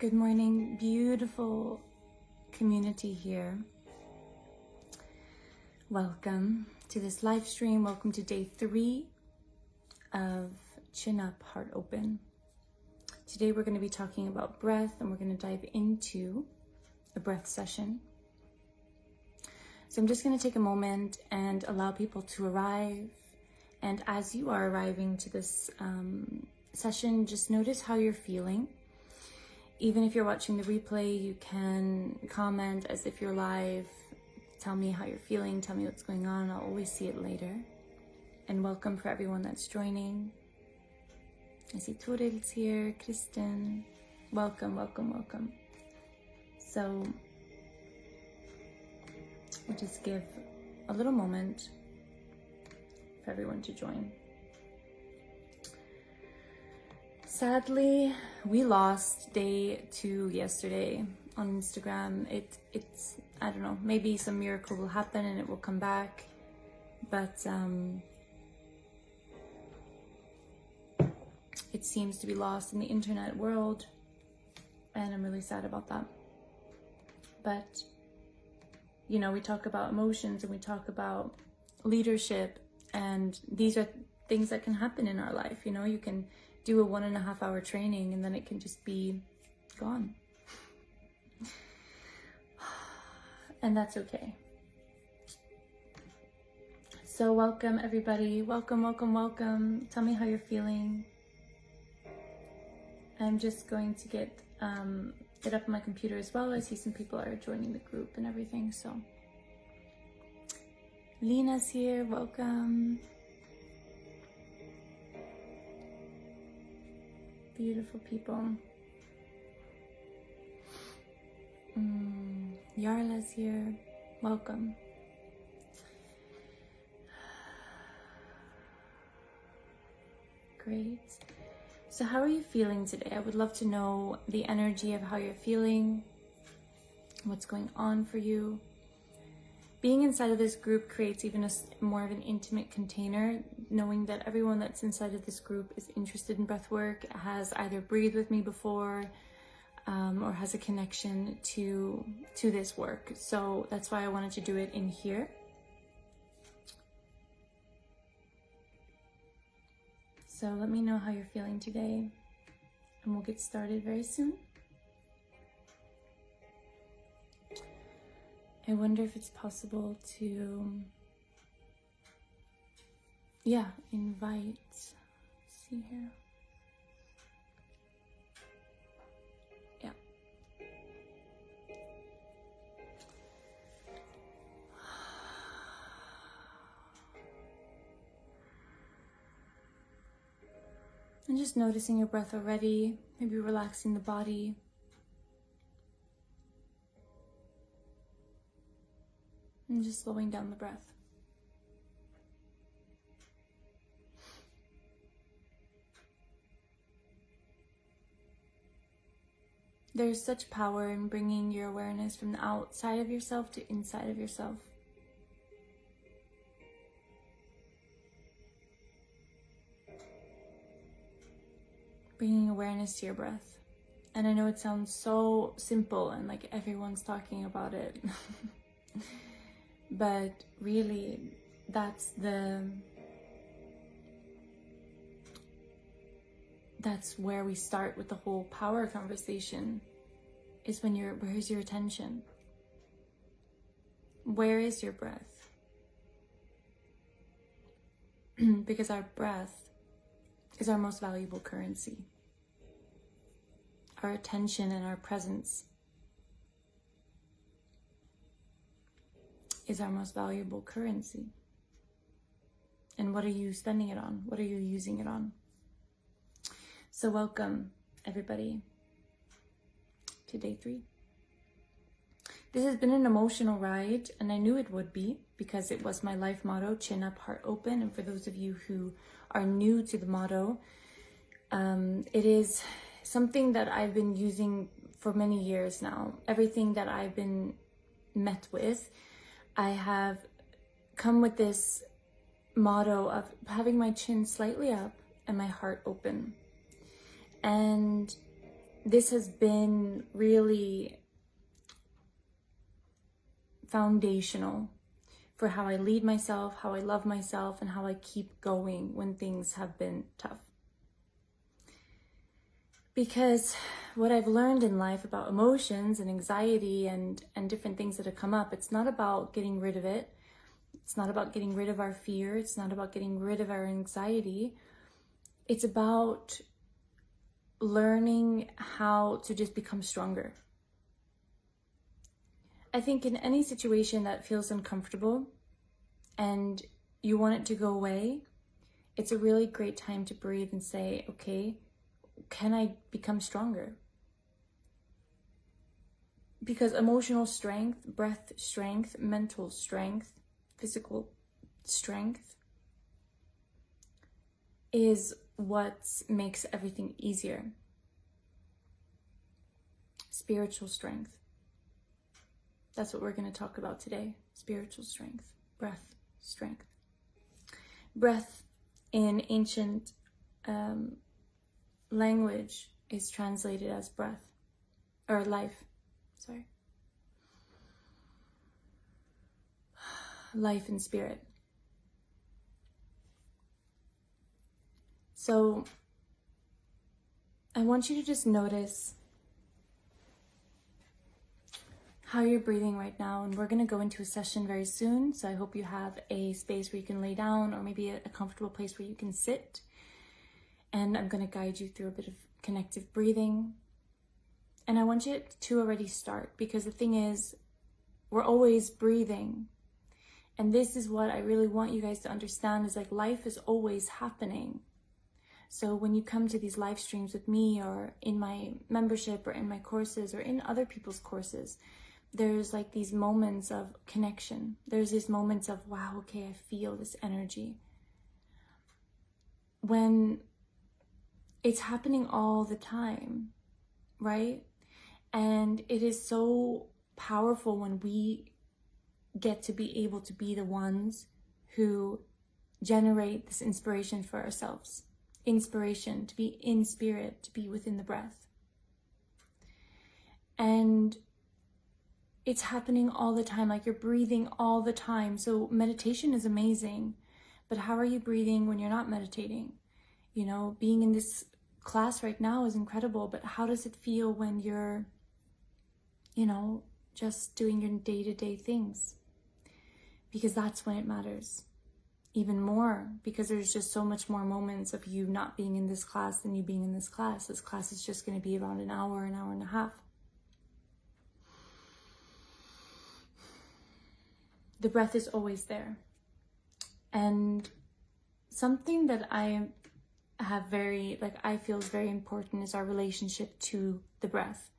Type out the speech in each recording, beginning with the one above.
Good morning, beautiful community here. Welcome to this live stream. Welcome to day 3 of Chin Up, Heart Open. Today we're going to be talking about breath, and we're going to dive into a breath session. So I'm just going to take a moment and allow people to arrive. And as you are arriving to this session, just notice how you're feeling. Even if you're watching the replay, you can comment as if you're live. Tell me how you're feeling, tell me what's going on. I'll always see it later. And welcome for everyone that's joining. I see Toril's here, Kristen. Welcome, welcome, welcome. So we'll just give a little moment for everyone to join. Sadly, we lost day 2 yesterday on Instagram. It's I don't know, maybe some miracle will happen and it will come back, but it seems to be lost in the internet world, and I'm really sad about that. But you know, we talk about emotions and we talk about leadership, and these are things that can happen in our life. You know, you can do a 1.5 hour training and then it can just be gone. And that's okay. So welcome everybody. Welcome, welcome, welcome. Tell me how you're feeling. I'm just going to get it up on my computer as well. I see some people are joining the group and everything. So Lena's here. Welcome. Beautiful people. Yarla's here. Welcome. Great. So how are you feeling today? I would love to know the energy of how you're feeling, what's going on for you. Being inside of this group creates even more of an intimate container, knowing that everyone that's inside of this group is interested in breath work, has either breathed with me before, or has a connection to this work. So that's why I wanted to do it in here. So let me know how you're feeling today, and we'll get started very soon. I wonder if it's possible to, invite, let's see here. Yeah. And just noticing your breath already, maybe relaxing the body. And just slowing down the breath. There's such power in bringing your awareness from the outside of yourself to inside of yourself. Bringing awareness to your breath. And I know it sounds so simple and like everyone's talking about it. But really, that's where we start with the whole power conversation, is when where's your attention? Where is your breath? Because our breath is our most valuable currency. Our attention and our presence is our most valuable currency. And what are you spending it on? What are you using it on? So welcome everybody to day 3. This has been an emotional ride, and I knew it would be, because it was my life motto, Chin Up, Heart Open. And for those of you who are new to the motto, it is something that I've been using for many years now. Everything that I've been met with, I have come with this motto of having my chin slightly up and my heart open. And this has been really foundational for how I lead myself, how I love myself, and how I keep going when things have been tough. Because what I've learned in life about emotions and anxiety and different things that have come up, it's not about getting rid of it. It's not about getting rid of our fear. It's not about getting rid of our anxiety. It's about learning how to just become stronger. I think in any situation that feels uncomfortable and you want it to go away, it's a really great time to breathe and say, okay, can I become stronger? Because emotional strength, breath strength, mental strength, physical strength is what makes everything easier. Spiritual strength. That's what we're going to talk about today. Spiritual strength, breath strength. Breath in ancient language is translated as breath or life. Sorry. Life and spirit. So I want you to just notice how you're breathing right now, and we're going to go into a session very soon, so I hope you have a space where you can lay down or maybe a comfortable place where you can sit, and I'm going to guide you through a bit of connective breathing. And I want you to already start, because the thing is, we're always breathing, and this is what I really want you guys to understand, is like life is always happening. So when you come to these live streams with me or in my membership or in my courses or in other people's courses, there's like these moments of connection. There's these moments of, wow, okay, I feel this energy. When it's happening all the time, right? And it is so powerful when we get to be able to be the ones who generate this inspiration for ourselves. Inspiration, to be in spirit, to be within the breath. And it's happening all the time, like you're breathing all the time. So meditation is amazing, but how are you breathing when you're not meditating? You know, being in this class right now is incredible, but how does it feel when you're, you know, just doing your day-to-day things? Because that's when it matters even more, because there's just so much more moments of you not being in this class than you being in this class. This class is just going to be around an hour and a half. The breath is always there. And something that I have I feel is very important is our relationship to the breath.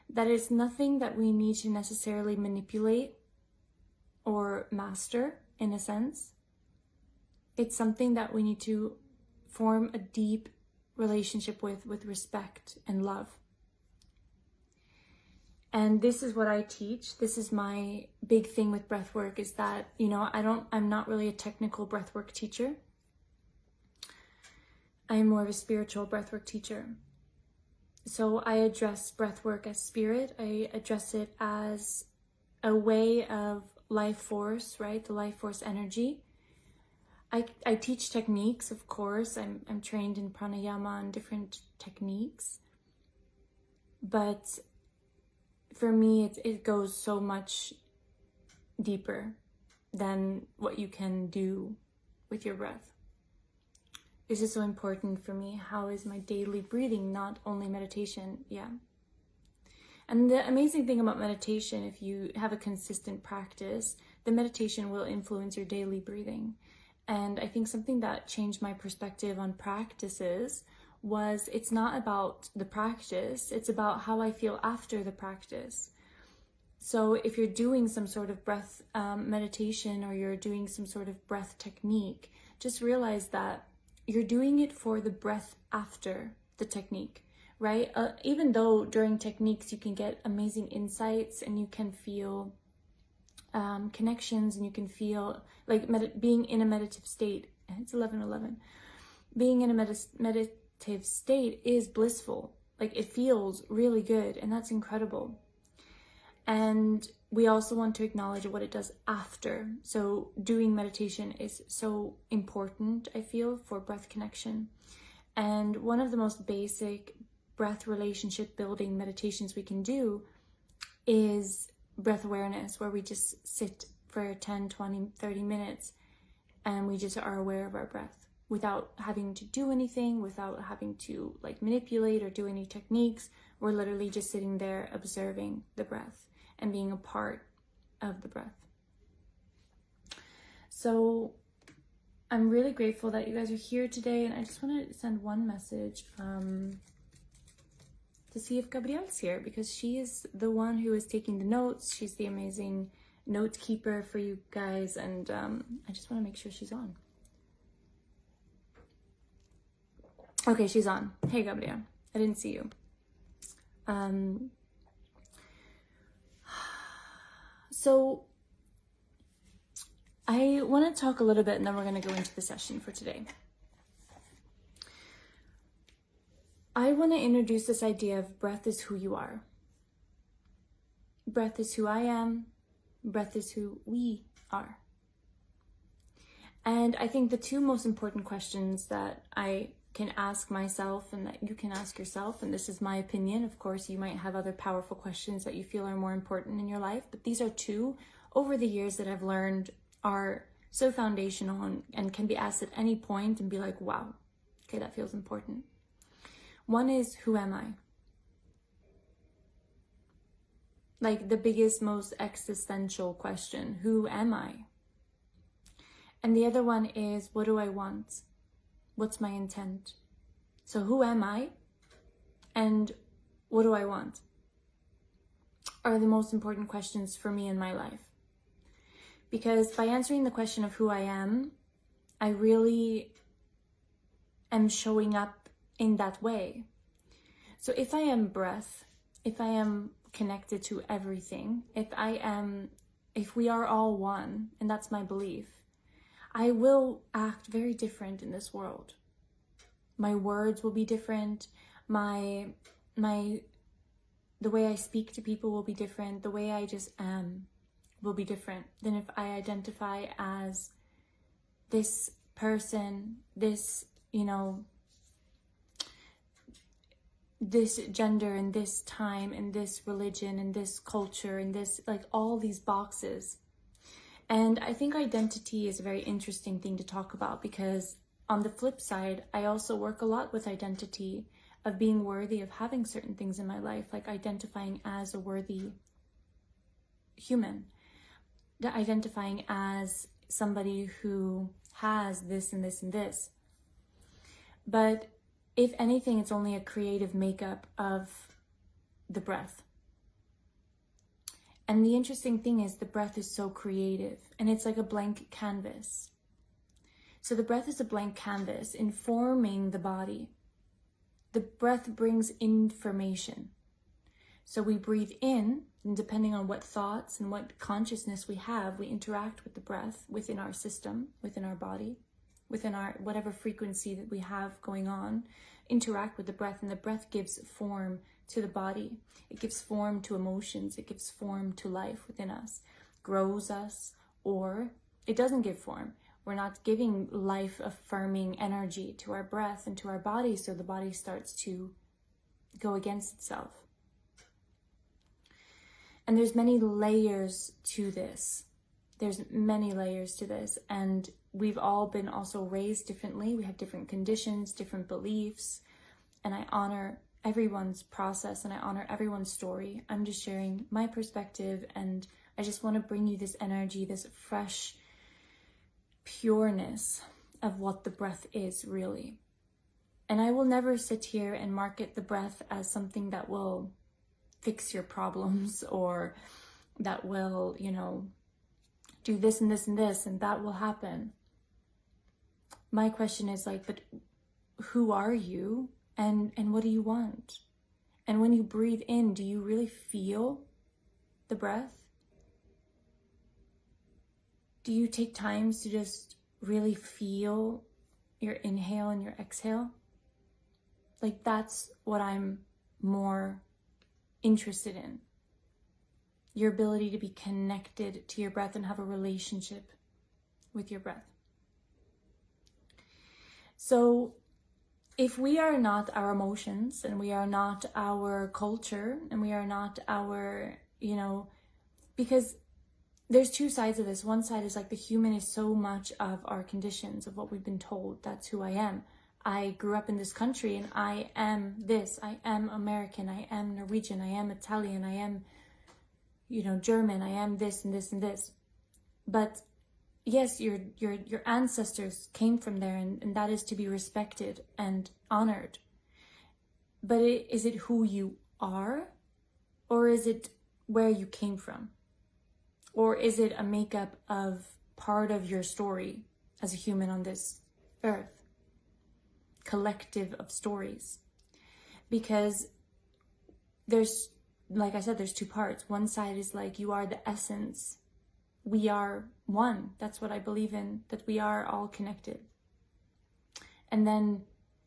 That is nothing that we need to necessarily manipulate or master, in a sense. It's something that we need to form a deep relationship with respect and love. And this is what I teach. This is my big thing with breathwork, is that, you know, I'm not really a technical breathwork teacher. I'm more of a spiritual breathwork teacher. So I address breathwork as spirit. I address it as a way of life force, right? The life force energy. I teach techniques, of course. I'm trained in pranayama and different techniques. But for me, it goes so much deeper than what you can do with your breath. This is so important for me. How is my daily breathing, not only meditation? Yeah. And the amazing thing about meditation, if you have a consistent practice, the meditation will influence your daily breathing. And I think something that changed my perspective on practices was, it's not about the practice, it's about how I feel after the practice. So if you're doing some sort of breath meditation, or you're doing some sort of breath technique, just realize that you're doing it for the breath after the technique, right? Even though during techniques you can get amazing insights and you can feel connections, and you can feel like being in a meditative state. It's 11:11. Being in a meditative state is blissful, Like, it feels really good, and that's incredible. And we also want to acknowledge what it does after. So doing meditation is so important, I feel, for breath connection. And one of the most basic breath relationship building meditations we can do is breath awareness, where we just sit for 10, 20, 30 minutes and we just are aware of our breath without having to do anything, without having to like manipulate or do any techniques. We're literally just sitting there observing the breath and being a part of the breath. So I'm really grateful that you guys are here today, and I just want to send one message to see if Gabrielle's here, because she is the one who is taking the notes. She's the amazing note keeper for you guys, and I just want to make sure she's on. Okay, she's on. Hey, Gabrielle. I didn't see you. So I want to talk a little bit, and then we're going to go into the session for today. I want to introduce this idea of breath is who you are. Breath is who I am. Breath is who we are. And I think the two most important questions that I can ask myself and that you can ask yourself, and this is my opinion, of course, you might have other powerful questions that you feel are more important in your life, but these are two over the years that I've learned are so foundational and can be asked at any point and be like, wow, okay, that feels important. One is, who am I? Like the biggest, most existential question, who am I? And the other one is, what do I want? What's my intent? So who am I? And what do I want? Are the most important questions for me in my life. Because by answering the question of who I am, I really am showing up in that way. So if I am breath, if I am connected to everything, if we are all one, and that's my belief, I will act very different in this world. My words will be different. The way I speak to people will be different. The way I just am will be different than if I identify as this person, this, this gender and this time and this religion and this culture and this, like all these boxes. And I think identity is a very interesting thing to talk about, because on the flip side, I also work a lot with identity of being worthy of having certain things in my life, like identifying as a worthy human, identifying as somebody who has this and this and this. But if anything, it's only a creative makeup of the breath. And the interesting thing is the breath is so creative, and it's like a blank canvas. So the breath is a blank canvas informing the body. The breath brings information. So we breathe in, and depending on what thoughts and what consciousness we have, we interact with the breath within our system, within our body, within our whatever frequency that we have going on, interact with the breath, and the breath gives form to the body. It gives form to emotions. It gives form to life within us, grows us, or it doesn't give form. We're not giving life-affirming energy to our breath and to our body, so the body starts to go against itself. And there's many layers to this. There's many layers to this, and we've all been also raised differently. We have different conditions, different beliefs, and I honor everyone's process and I honor everyone's story. I'm just sharing my perspective, and I just want to bring you this energy, this fresh pureness of what the breath is really. And I will never sit here and market the breath as something that will fix your problems, or that will, do this and this and this and that will happen. My question is like, but who are you, and what do you want? And when you breathe in, do you really feel the breath? Do you take times to just really feel your inhale and your exhale? Like, that's what I'm more interested in. Your ability to be connected to your breath and have a relationship with your breath. So if we are not our emotions, and we are not our culture, and we are not our, because there's two sides of this. One side is like the human is so much of our conditions, of what we've been told. That's who I am. I grew up in this country and I am this. I am American. I am Norwegian. I am Italian. I am, German. I am this and this and this. But yes, your ancestors came from there, and that is to be respected and honored. But is it who you are, or is it where you came from? Or is it a makeup of part of your story as a human on this earth? Collective of stories. Because there's, like I said, there's two parts. One side is like, you are the essence. We are one. That's what I believe in, that we are all connected. And then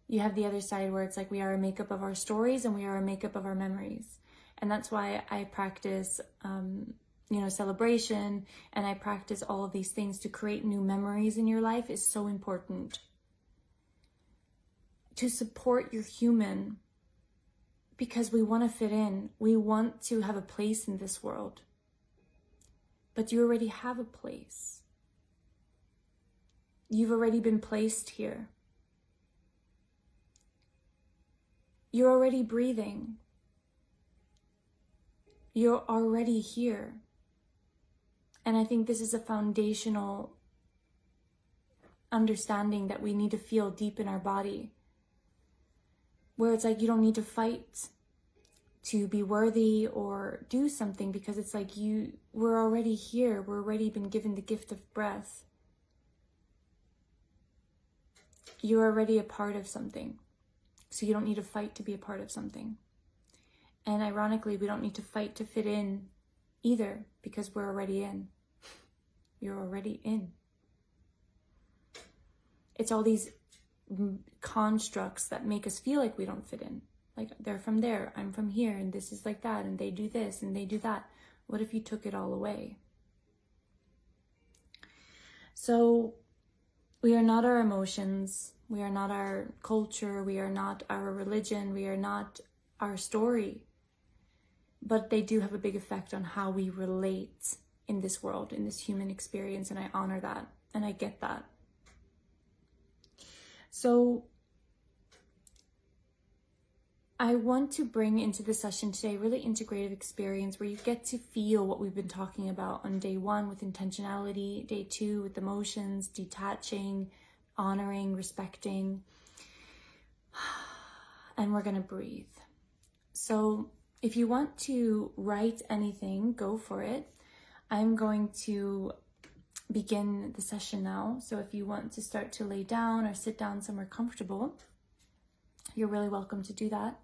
you have the other side where it's like, we are a makeup of our stories and we are a makeup of our memories. And that's why I practice, celebration, and I practice all of these things to create new memories in your life is so important. To support your human, because we want to fit in. We want to have a place in this world. But you already have a place. You've already been placed here. You're already breathing. You're already here. And I think this is a foundational understanding that we need to feel deep in our body. Where it's like, you don't need to fight to be worthy or do something, because it's like we're already here. We're already been given the gift of breath. You're already a part of something. So you don't need to fight to be a part of something. And ironically, we don't need to fight to fit in either, because we're already in. You're already in. It's all these constructs that make us feel like we don't fit in. Like, they're from there, I'm from here, and this is like that, and they do this and they do that. What if you took it all away? So we are not our emotions, we are not our culture, we are not our religion, we are not our story. But they do have a big effect on how we relate in this world, in this human experience, and I honor that, and I get that. So I want to bring into the session today a really integrative experience where you get to feel what we've been talking about on day 1 with intentionality, day 2 with emotions, detaching, honoring, respecting, and we're going to breathe. So if you want to write anything, go for it. I'm going to begin the session now. So if you want to start to lay down or sit down somewhere comfortable, you're really welcome to do that.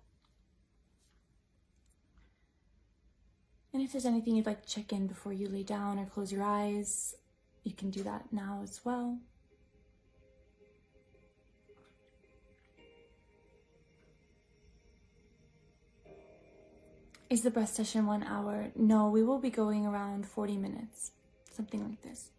And if there's anything you'd like to check in before you lay down or close your eyes, you can do that now as well. Is the breath session 1 hour? No, we will be going around 40 minutes, something like this.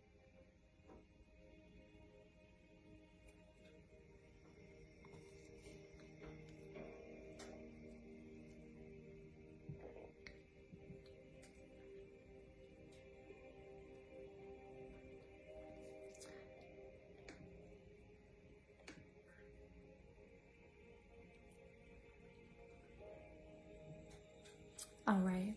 All right.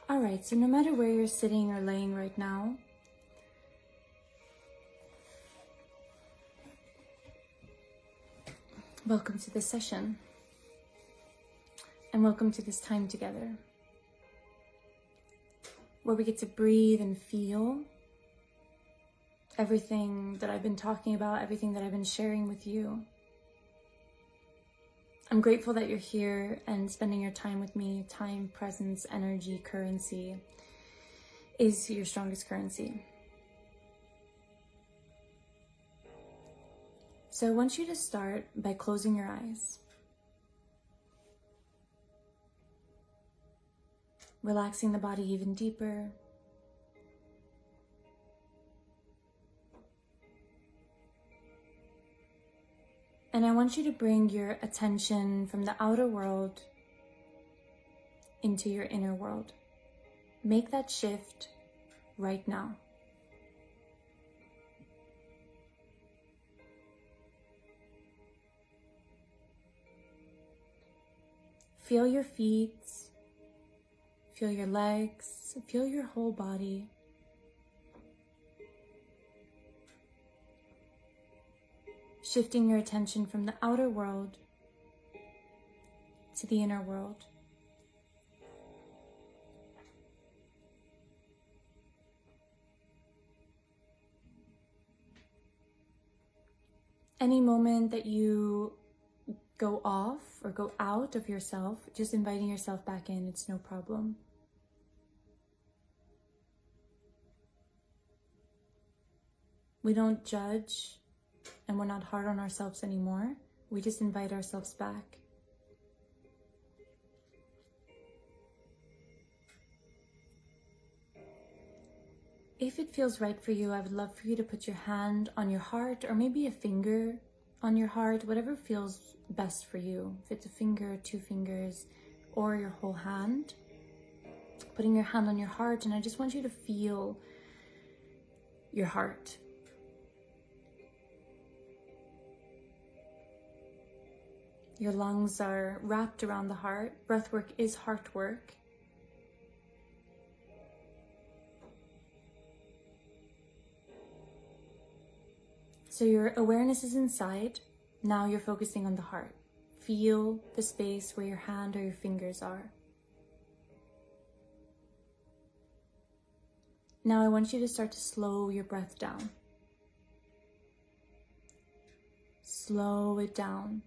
All right, so no matter where you're sitting or laying right now, welcome to this session. And welcome to this time together, where we get to breathe and feel everything that I've been talking about, everything that I've been sharing with you. I'm grateful that you're here and spending your time with me. Time, presence, energy, currency is your strongest currency. So I want you to start by closing your eyes. Relaxing the body even deeper. And I want you to bring your attention from the outer world into your inner world. Make that shift right now. Feel your feet, feel your legs, feel your whole body. Shifting your attention from the outer world to the inner world. Any moment that you go off or go out of yourself, just inviting yourself back in, it's no problem. We don't judge and we're not hard on ourselves anymore. We just invite ourselves back. If it feels right for you, I would love for you to put your hand on your heart or maybe a finger on your heart, whatever feels best for you. If it's a finger, 2 fingers, or your whole hand. Putting your hand on your heart, and I just want you to feel your heart. Your lungs are wrapped around the heart. Breathwork is heart work. So your awareness is inside. Now you're focusing on the heart. Feel the space where your hand or your fingers are. Now I want you to start to slow your breath down. Slow it down.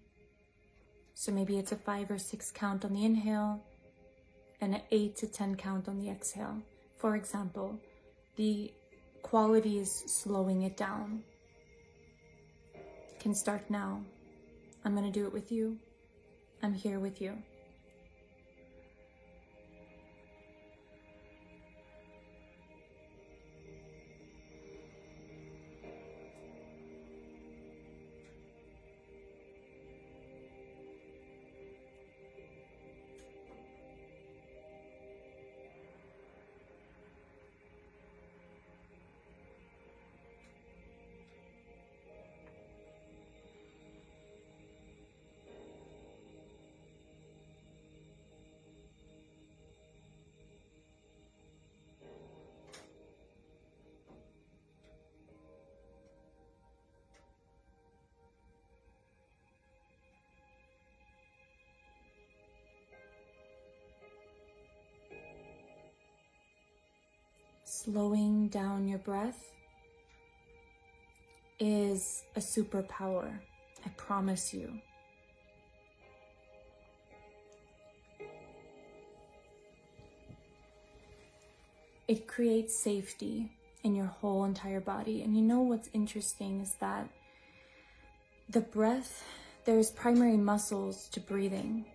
So maybe it's a 5 or 6 count on the inhale and an 8 to 10 count on the exhale. For example, the quality is slowing it down. Can start now. I'm going to do it with you. I'm here with you. Slowing down your breath is a superpower, I promise you. It creates safety in your whole entire body. And you know what's interesting is that the breath, there's primary muscles to breathing.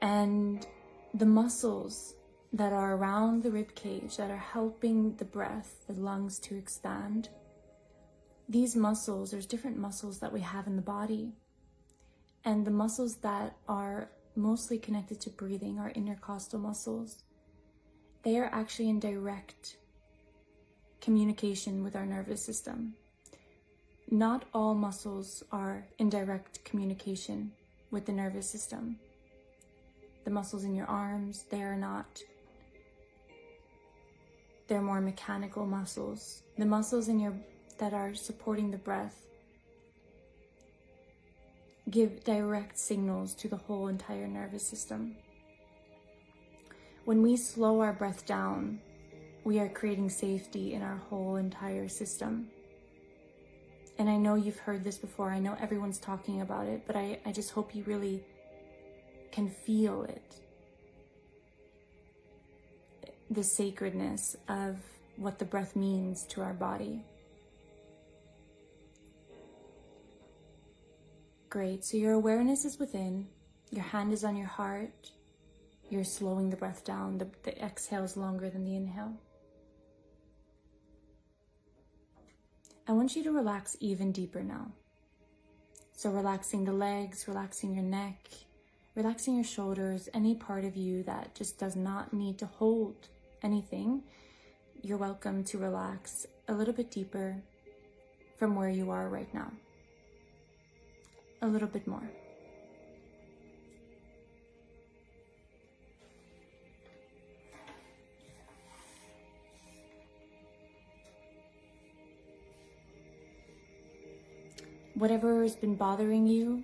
And the muscles that are around the rib cage that are helping the breath, the lungs to expand. These muscles, there's different muscles that we have in the body. And the muscles that are mostly connected to breathing are intercostal muscles. They are actually in direct communication with our nervous system. Not all muscles are in direct communication with the nervous system. The muscles in your arms, they are not. They're more mechanical muscles. The muscles that are supporting the breath give direct signals to the whole entire nervous system. When we slow our breath down, we are creating safety in our whole entire system. And I know you've heard this before. I know everyone's talking about it, but I just hope you really can feel it. The sacredness of what the breath means to our body. Great. So your awareness is within. Your hand is on your heart. You're slowing the breath down. The exhale is longer than the inhale. I want you to relax even deeper now. So relaxing the legs, relaxing your neck, relaxing your shoulders, any part of you that just does not need to hold anything, you're welcome to relax a little bit deeper from where you are right now. A little bit more. Whatever has been bothering you,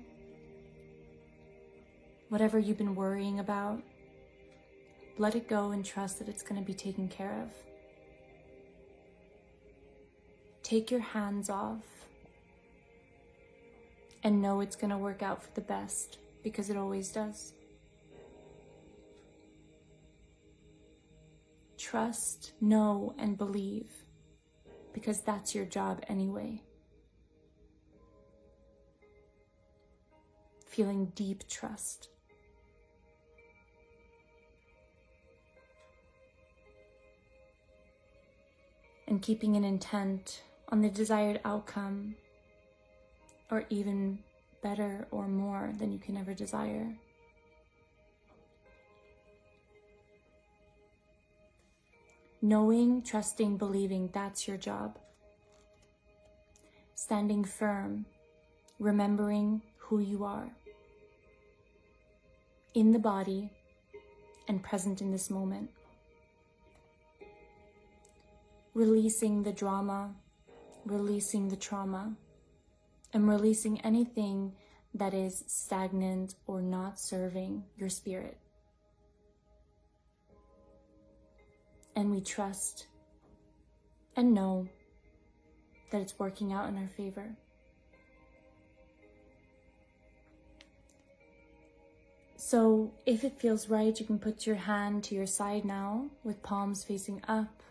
whatever you've been worrying about, let it go and trust that it's going to be taken care of. Take your hands off and know it's going to work out for the best, because it always does. Trust, know, and believe, because that's your job anyway. Feeling deep trust. And keeping an intent on the desired outcome, or even better or more than you can ever desire. Knowing, trusting, believing, that's your job. Standing firm, remembering who you are. In the body and present in this moment. Releasing the drama, releasing the trauma, and releasing anything that is stagnant or not serving your spirit. And we trust and know that it's working out in our favor. So if it feels right, you can put your hand to your side now with palms facing up.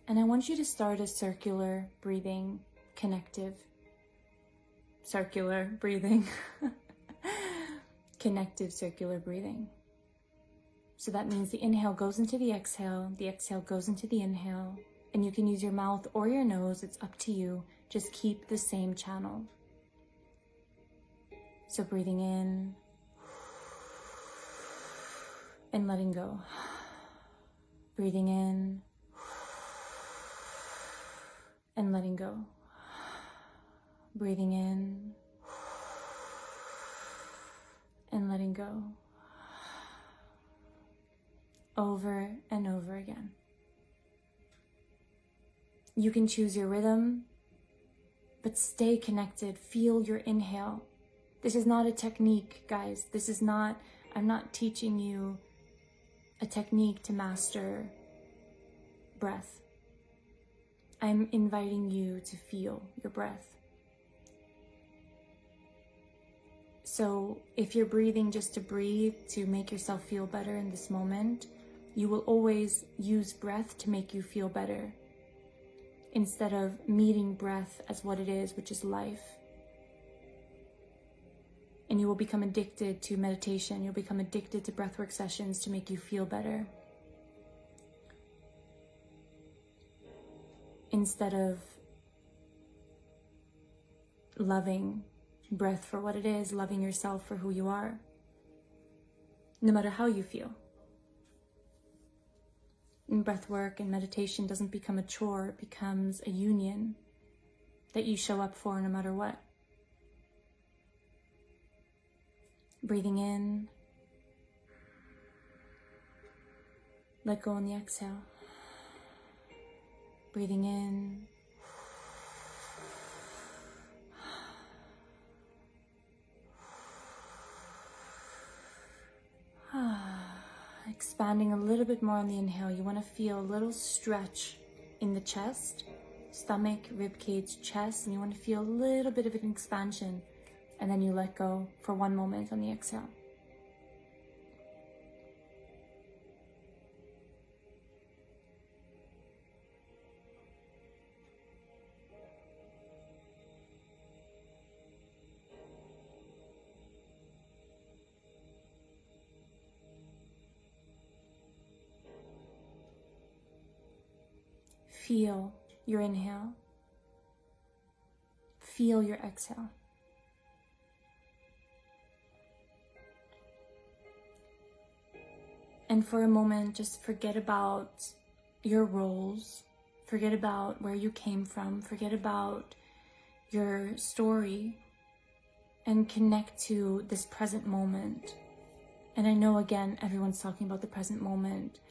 And I want you to start a circular breathing, connective circular breathing. Connective circular breathing. So that means the inhale goes into the exhale goes into the inhale, and you can use your mouth or your nose, it's up to you. Just keep the same channel. So breathing in and letting go. Breathing in and letting go. Breathing in and letting go. Over and over again. You can choose your rhythm, but stay connected. Feel your inhale. This is not a technique, guys. I'm not teaching you a technique to master breath. I'm inviting you to feel your breath. So if you're breathing just to breathe, to make yourself feel better in this moment, you will always use breath to make you feel better, instead of meeting breath as what it is, which is life. And you will become addicted to meditation. You'll become addicted to breathwork sessions to make you feel better, instead of loving breath for what it is, loving yourself for who you are, no matter how you feel. And breathwork and meditation doesn't become a chore, it becomes a union that you show up for no matter what. Breathing in, let go on the exhale. Breathing in, expanding a little bit more on the inhale. You want to feel a little stretch in the chest stomach, rib cage, chest, and you want to feel a little bit of an expansion, and then you let go for one moment on the exhale. Feel your inhale. Feel your exhale. And for a moment, just forget about your roles. Forget about where you came from. Forget about your story and connect to this present moment. And I know, again, everyone's talking about the present moment,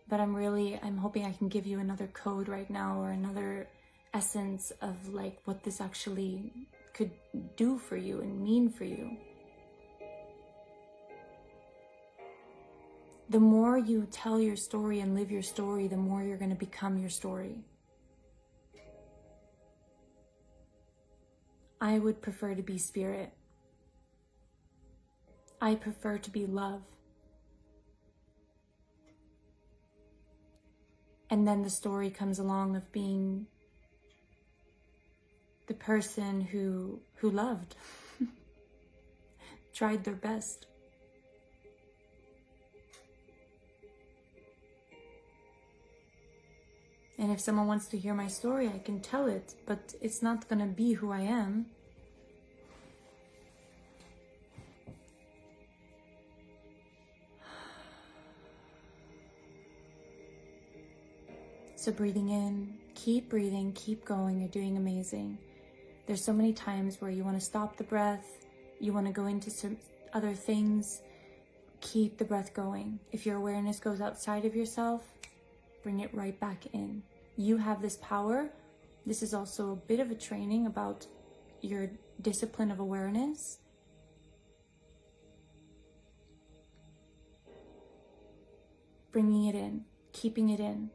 but I'm hoping I can give you another code right now, or another essence of like what this actually could do for you and mean for you. The more you tell your story and live your story, the more you're going to become your story. I would prefer to be spirit. I prefer to be love. And then the story comes along of being the person who loved, tried their best. And if someone wants to hear my story, I can tell it, but it's not gonna be who I am. So breathing in, keep breathing, keep going, you're doing amazing. There's so many times where you want to stop the breath, you want to go into some other things. Keep the breath going. If your awareness goes outside of yourself, bring it right back in. You have this power. This is also a bit of a training about your discipline of awareness. Bringing it in, keeping it in.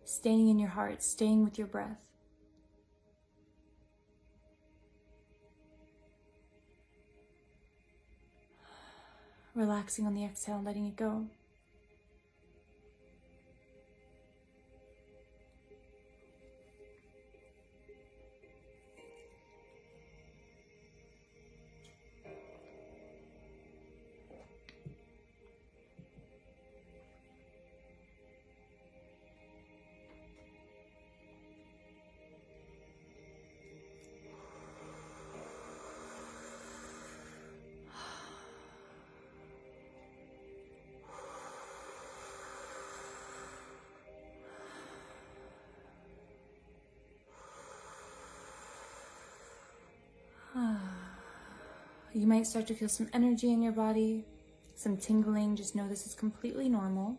Staying in your heart, staying with your breath. Relaxing on the exhale, letting it go. You might start to feel some energy in your body, some tingling. Just know this is completely normal.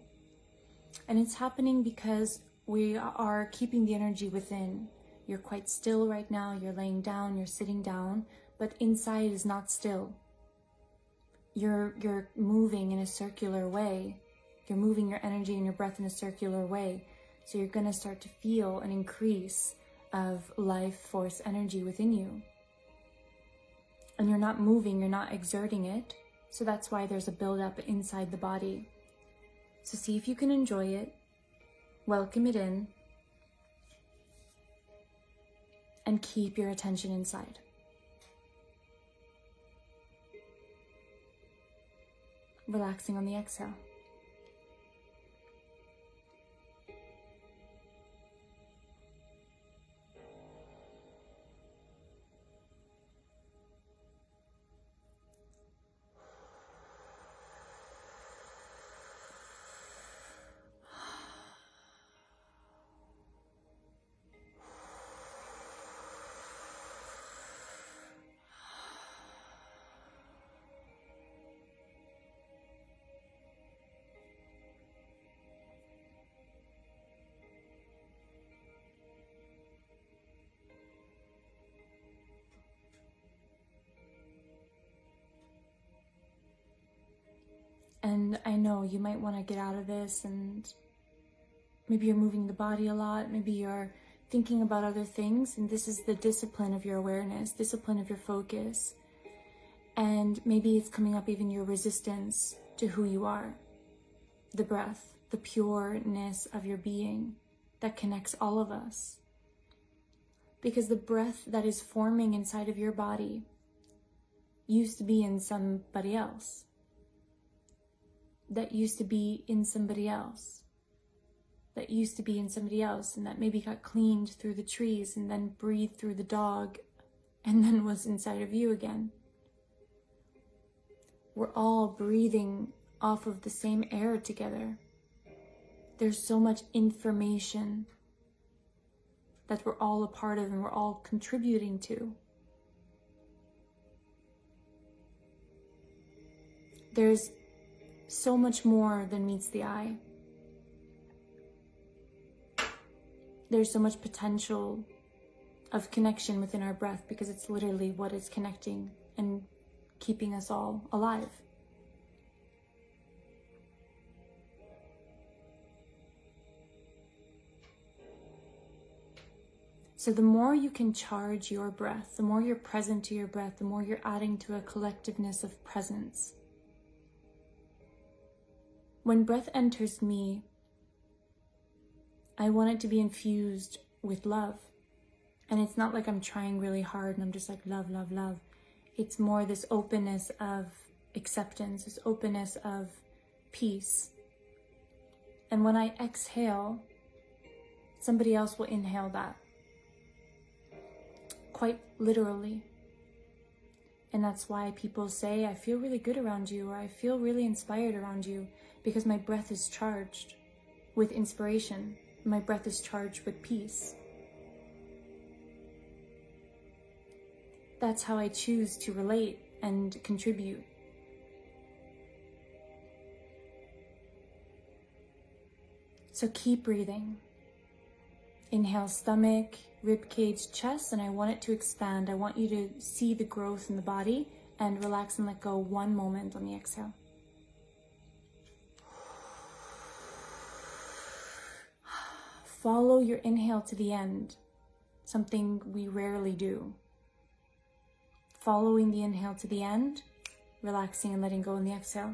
And it's happening because we are keeping the energy within. You're quite still right now. You're laying down, you're sitting down, but inside is not still. You're moving in a circular way. You're moving your energy and your breath in a circular way. So you're going to start to feel an increase of life force energy within you. And you're not moving, you're not exerting it. So that's why there's a buildup inside the body. So see if you can enjoy it, welcome it in, and keep your attention inside. Relaxing on the exhale. And I know you might want to get out of this, and maybe you're moving the body a lot, maybe you're thinking about other things, and this is the discipline of your awareness, discipline of your focus. And maybe it's coming up even your resistance to who you are, the breath, the pureness of your being that connects all of us. Because the breath that is forming inside of your body used to be in somebody else. That used to be in somebody else. That used to be in somebody else, and that maybe got cleaned through the trees and then breathed through the dog and then was inside of you again. We're all breathing off of the same air together. There's so much information that we're all a part of and we're all contributing to. There's so much more than meets the eye. There's so much potential of connection within our breath, because it's literally what is connecting and keeping us all alive. So the more you can charge your breath, the more you're present to your breath, the more you're adding to a collectiveness of presence. When breath enters me, I want it to be infused with love. And it's not like I'm trying really hard and I'm just like, love, love, love. It's more this openness of acceptance, this openness of peace. And when I exhale, somebody else will inhale that. Quite literally. And that's why people say, I feel really good around you, or I feel really inspired around you, because my breath is charged with inspiration. My breath is charged with peace. That's how I choose to relate and contribute. So keep breathing. Inhale, stomach, rib cage, chest, and I want it to expand. I want you to see the growth in the body and relax and let go one moment on the exhale. Follow your inhale to the end, something we rarely do. Following the inhale to the end, relaxing and letting go in the exhale.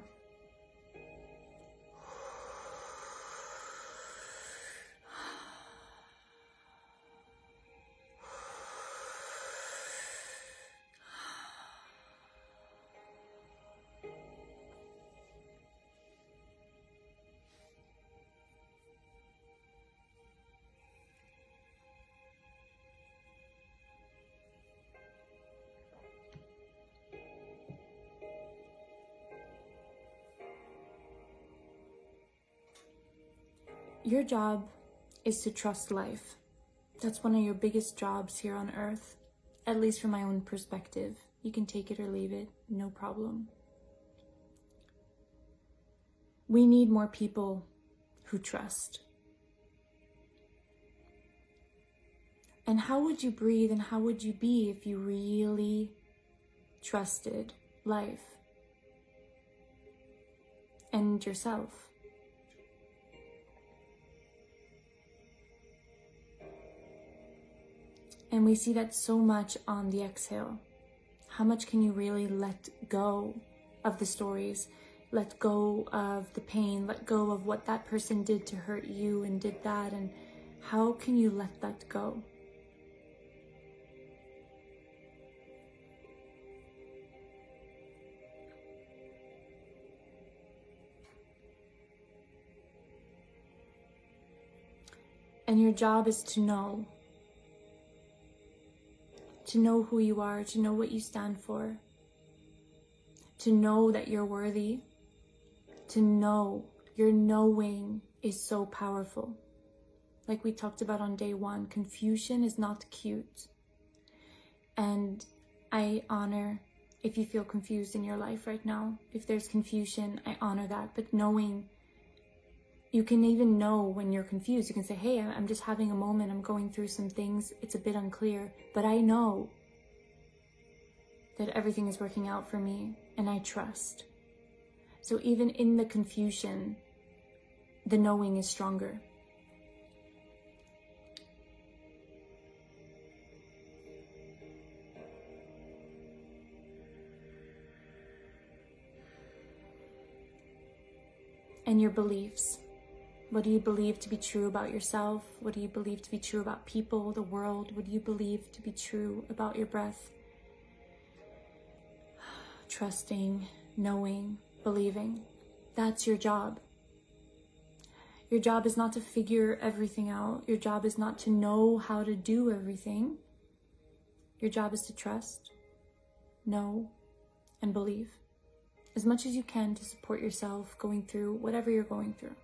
Your job is to trust life. That's one of your biggest jobs here on earth, at least from my own perspective. You can take it or leave it, no problem. We need more people who trust. And how would you breathe and how would you be if you really trusted life and yourself? And we see that so much on the exhale. How much can you really let go of the stories, let go of the pain, let go of what that person did to hurt you and did that, and how can you let that go? And your job is to know who you are, to know what you stand for, to know that you're worthy, to know your knowing is so powerful. Like we talked about on day one, confusion is not cute. And I honor if you feel confused in your life right now. If there's confusion, I honor that. But knowing, you can even know when you're confused. You can say, hey, I'm just having a moment. I'm going through some things. It's a bit unclear, but I know that everything is working out for me and I trust. So even in the confusion, the knowing is stronger. and your beliefs. What do you believe to be true about yourself? What do you believe to be true about people, the world? What do you believe to be true about your breath? Trusting, knowing, believing. That's your job. Your job is not to figure everything out. Your job is not to know how to do everything. Your job is to trust, know, and believe as much as you can to support yourself going through whatever you're going through.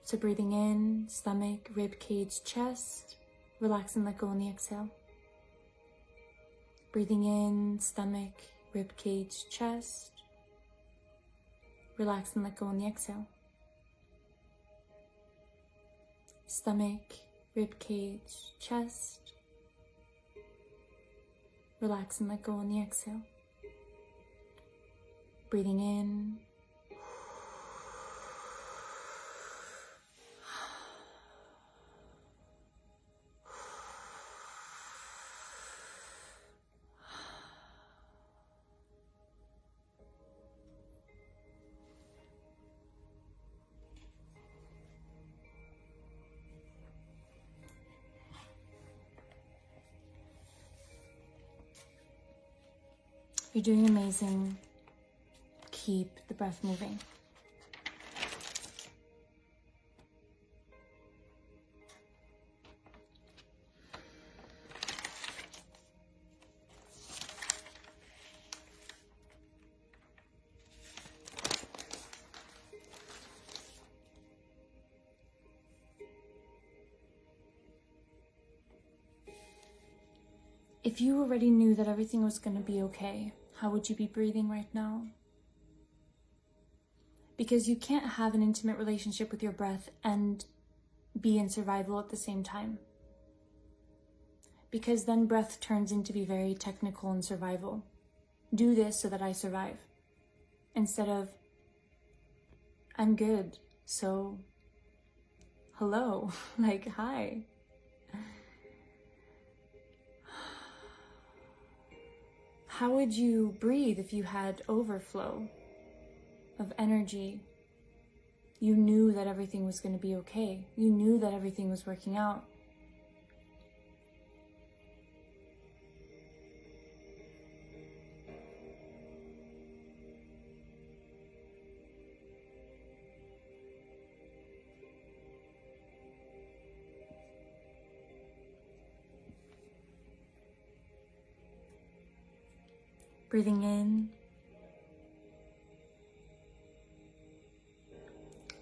So breathing in, stomach, rib cage, chest, relax and let go on the exhale. Breathing in, stomach, rib cage, chest, relax and let go on the exhale. Stomach, rib cage, chest, relax and let go on the exhale. Breathing in, you're doing amazing. Keep the breath moving. If you already knew that everything was going to be okay, how would you be breathing right now? Because you can't have an intimate relationship with your breath and be in survival at the same time. Because then breath turns into be very technical and survival. Do this so that I survive. Instead of, I'm good, so hello, like hi. How would you breathe if you had overflow of energy? You knew that everything was going to be okay. You knew that everything was working out. Breathing in.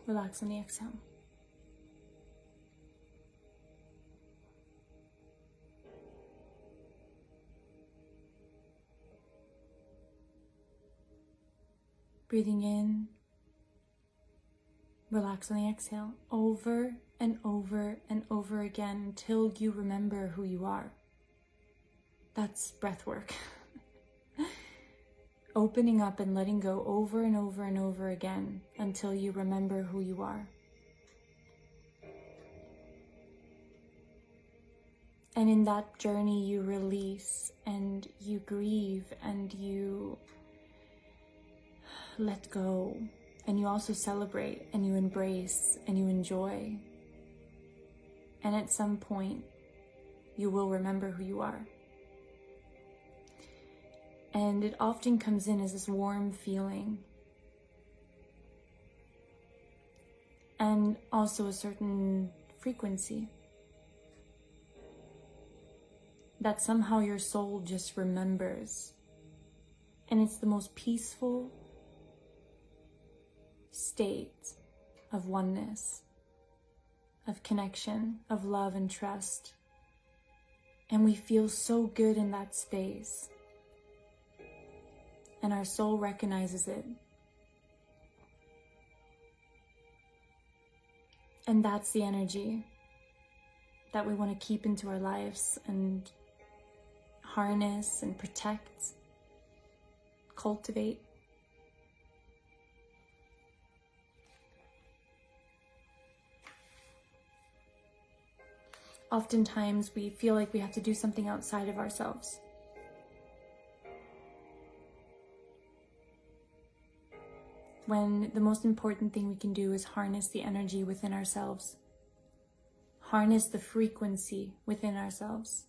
Relax on the exhale. Breathing in. Relax on the exhale. Over and over and over again until you remember who you are. That's breath work. Opening up and letting go over and over and over again until you remember who you are. And in that journey, you release and you grieve and you let go. And you also celebrate and you embrace and you enjoy. And at some point, you will remember who you are. And it often comes in as this warm feeling. And also a certain frequency. That somehow your soul just remembers. And it's the most peaceful state of oneness, of connection, of love and trust. And we feel so good in that space. And our soul recognizes it. And that's the energy that we want to keep into our lives and harness and protect, cultivate. Oftentimes we feel like we have to do something outside of ourselves. when the most important thing we can do is harness the energy within ourselves, harness the frequency within ourselves,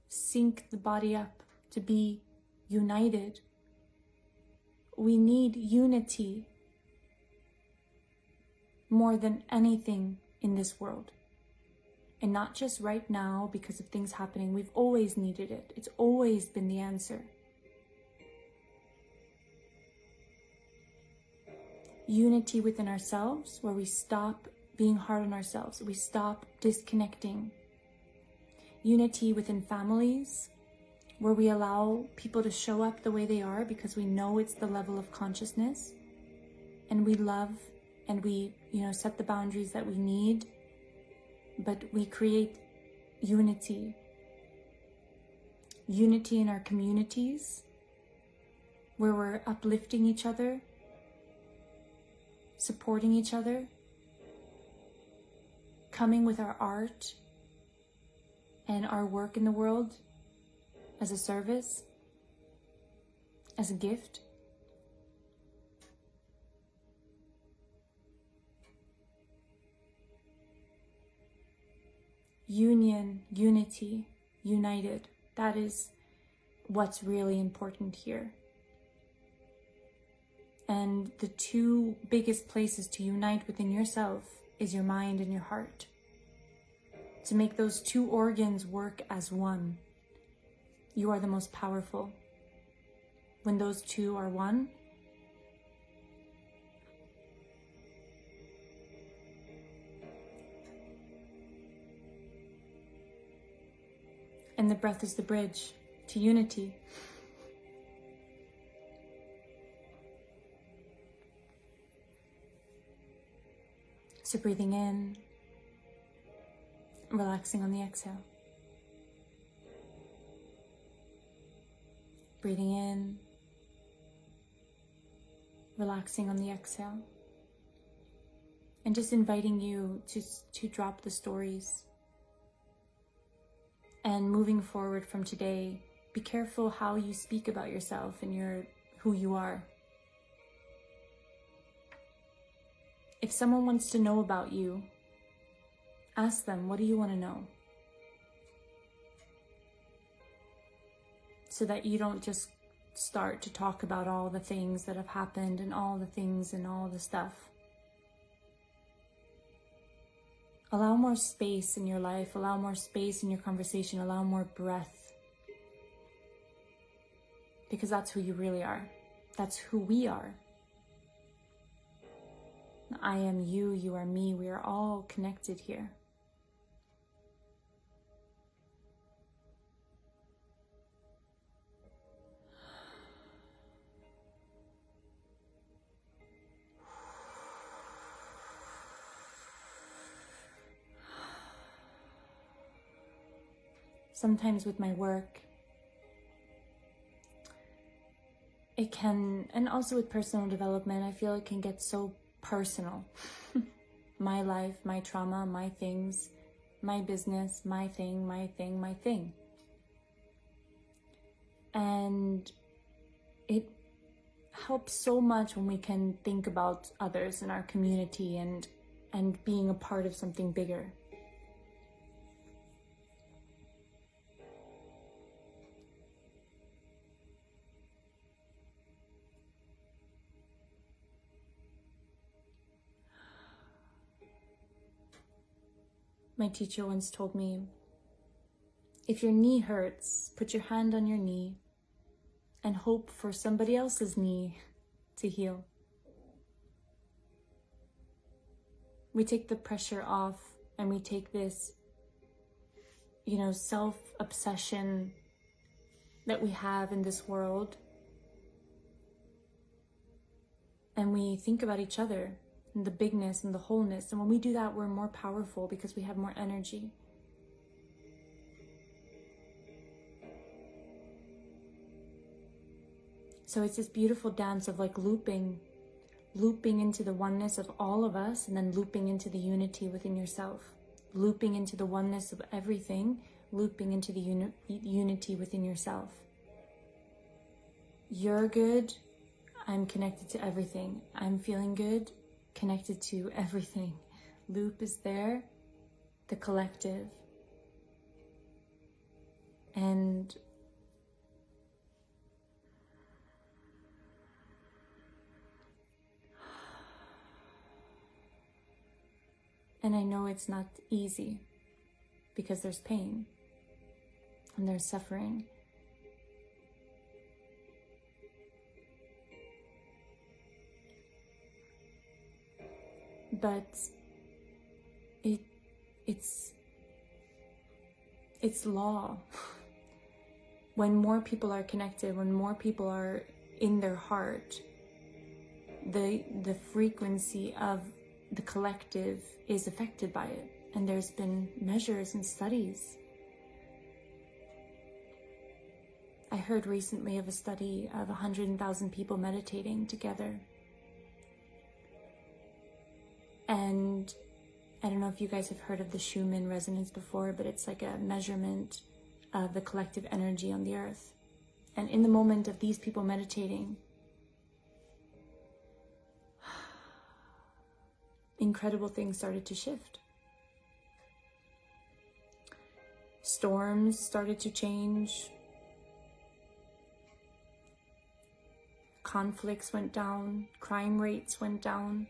sync the body up to be united. We need unity more than anything in this world. And not just right now because of things happening. We've always needed it. It's always been the answer. Unity within ourselves, where we stop being hard on ourselves. We stop disconnecting. Unity within families, where we allow people to show up the way they are because we know it's the level of consciousness. And we love and we, set the boundaries that we need. But we create unity. Unity in our communities, where we're uplifting each other, supporting each other, coming with our art and our work in the world as a service, as a gift. Union, unity, united. That is what's really important here. And the two biggest places to unite within yourself is your mind and your heart. To make those two organs work as one. You are the most powerful. When those two are one, and the breath is the bridge to unity. So breathing in, relaxing on the exhale. Breathing in, relaxing on the exhale. And just inviting you to drop the stories. And moving forward from today, be careful how you speak about yourself and who you are. If someone wants to know about you, ask them, what do you want to know? So that you don't just start to talk about all the things that have happened and all the things and all the stuff. Allow more space in your life, allow more space in your conversation, allow more breath. Because that's who you really are. That's who we are. I am you, you are me. We are all connected here. Sometimes with my work, it can, and also with personal development, I feel it can get so personal. My life, my trauma, my things, my business, my thing, my thing, my thing. And it helps so much when we can think about others in our community and being a part of something bigger. My teacher once told me, if your knee hurts, put your hand on your knee and hope for somebody else's knee to heal. We take the pressure off and we take this, self-obsession that we have in this world, and we think about each other and the bigness and the wholeness. And when we do that, we're more powerful because we have more energy. So it's this beautiful dance of looping into the oneness of all of us, and then looping into the unity within yourself, looping into the oneness of everything, looping into the unity within yourself. You're good, I'm connected to everything. I'm feeling good, connected to everything. Loop is there, the collective. And I know it's not easy because there's pain and there's suffering. But it's law. When more people are connected, when more people are in their heart, the frequency of the collective is affected by it. And there's been measures and studies. I heard recently of a study of 100,000 people meditating together. And I don't know if you guys have heard of the Schumann resonance before, but it's like a measurement of the collective energy on the earth. And in the moment of these people meditating, incredible things started to shift. Storms started to change. Conflicts went down. Crime rates went down.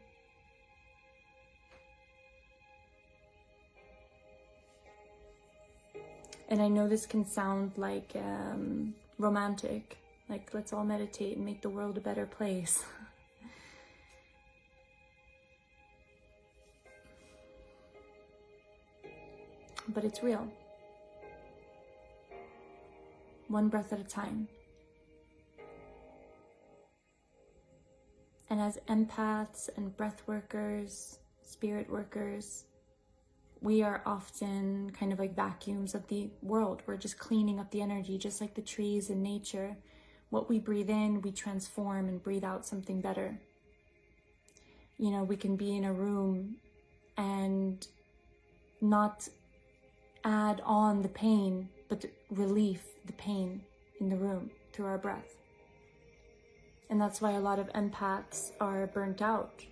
And I know this can sound like romantic, like let's all meditate and make the world a better place. But it's real. One breath at a time. And as empaths and breath workers, spirit workers, we are often kind of like vacuums of the world. We're just cleaning up the energy, just like the trees in nature. What we breathe in, we transform and breathe out something better. You know, we can be in a room and not add on the pain, but relieve the pain in the room through our breath. And that's why a lot of empaths are burnt out,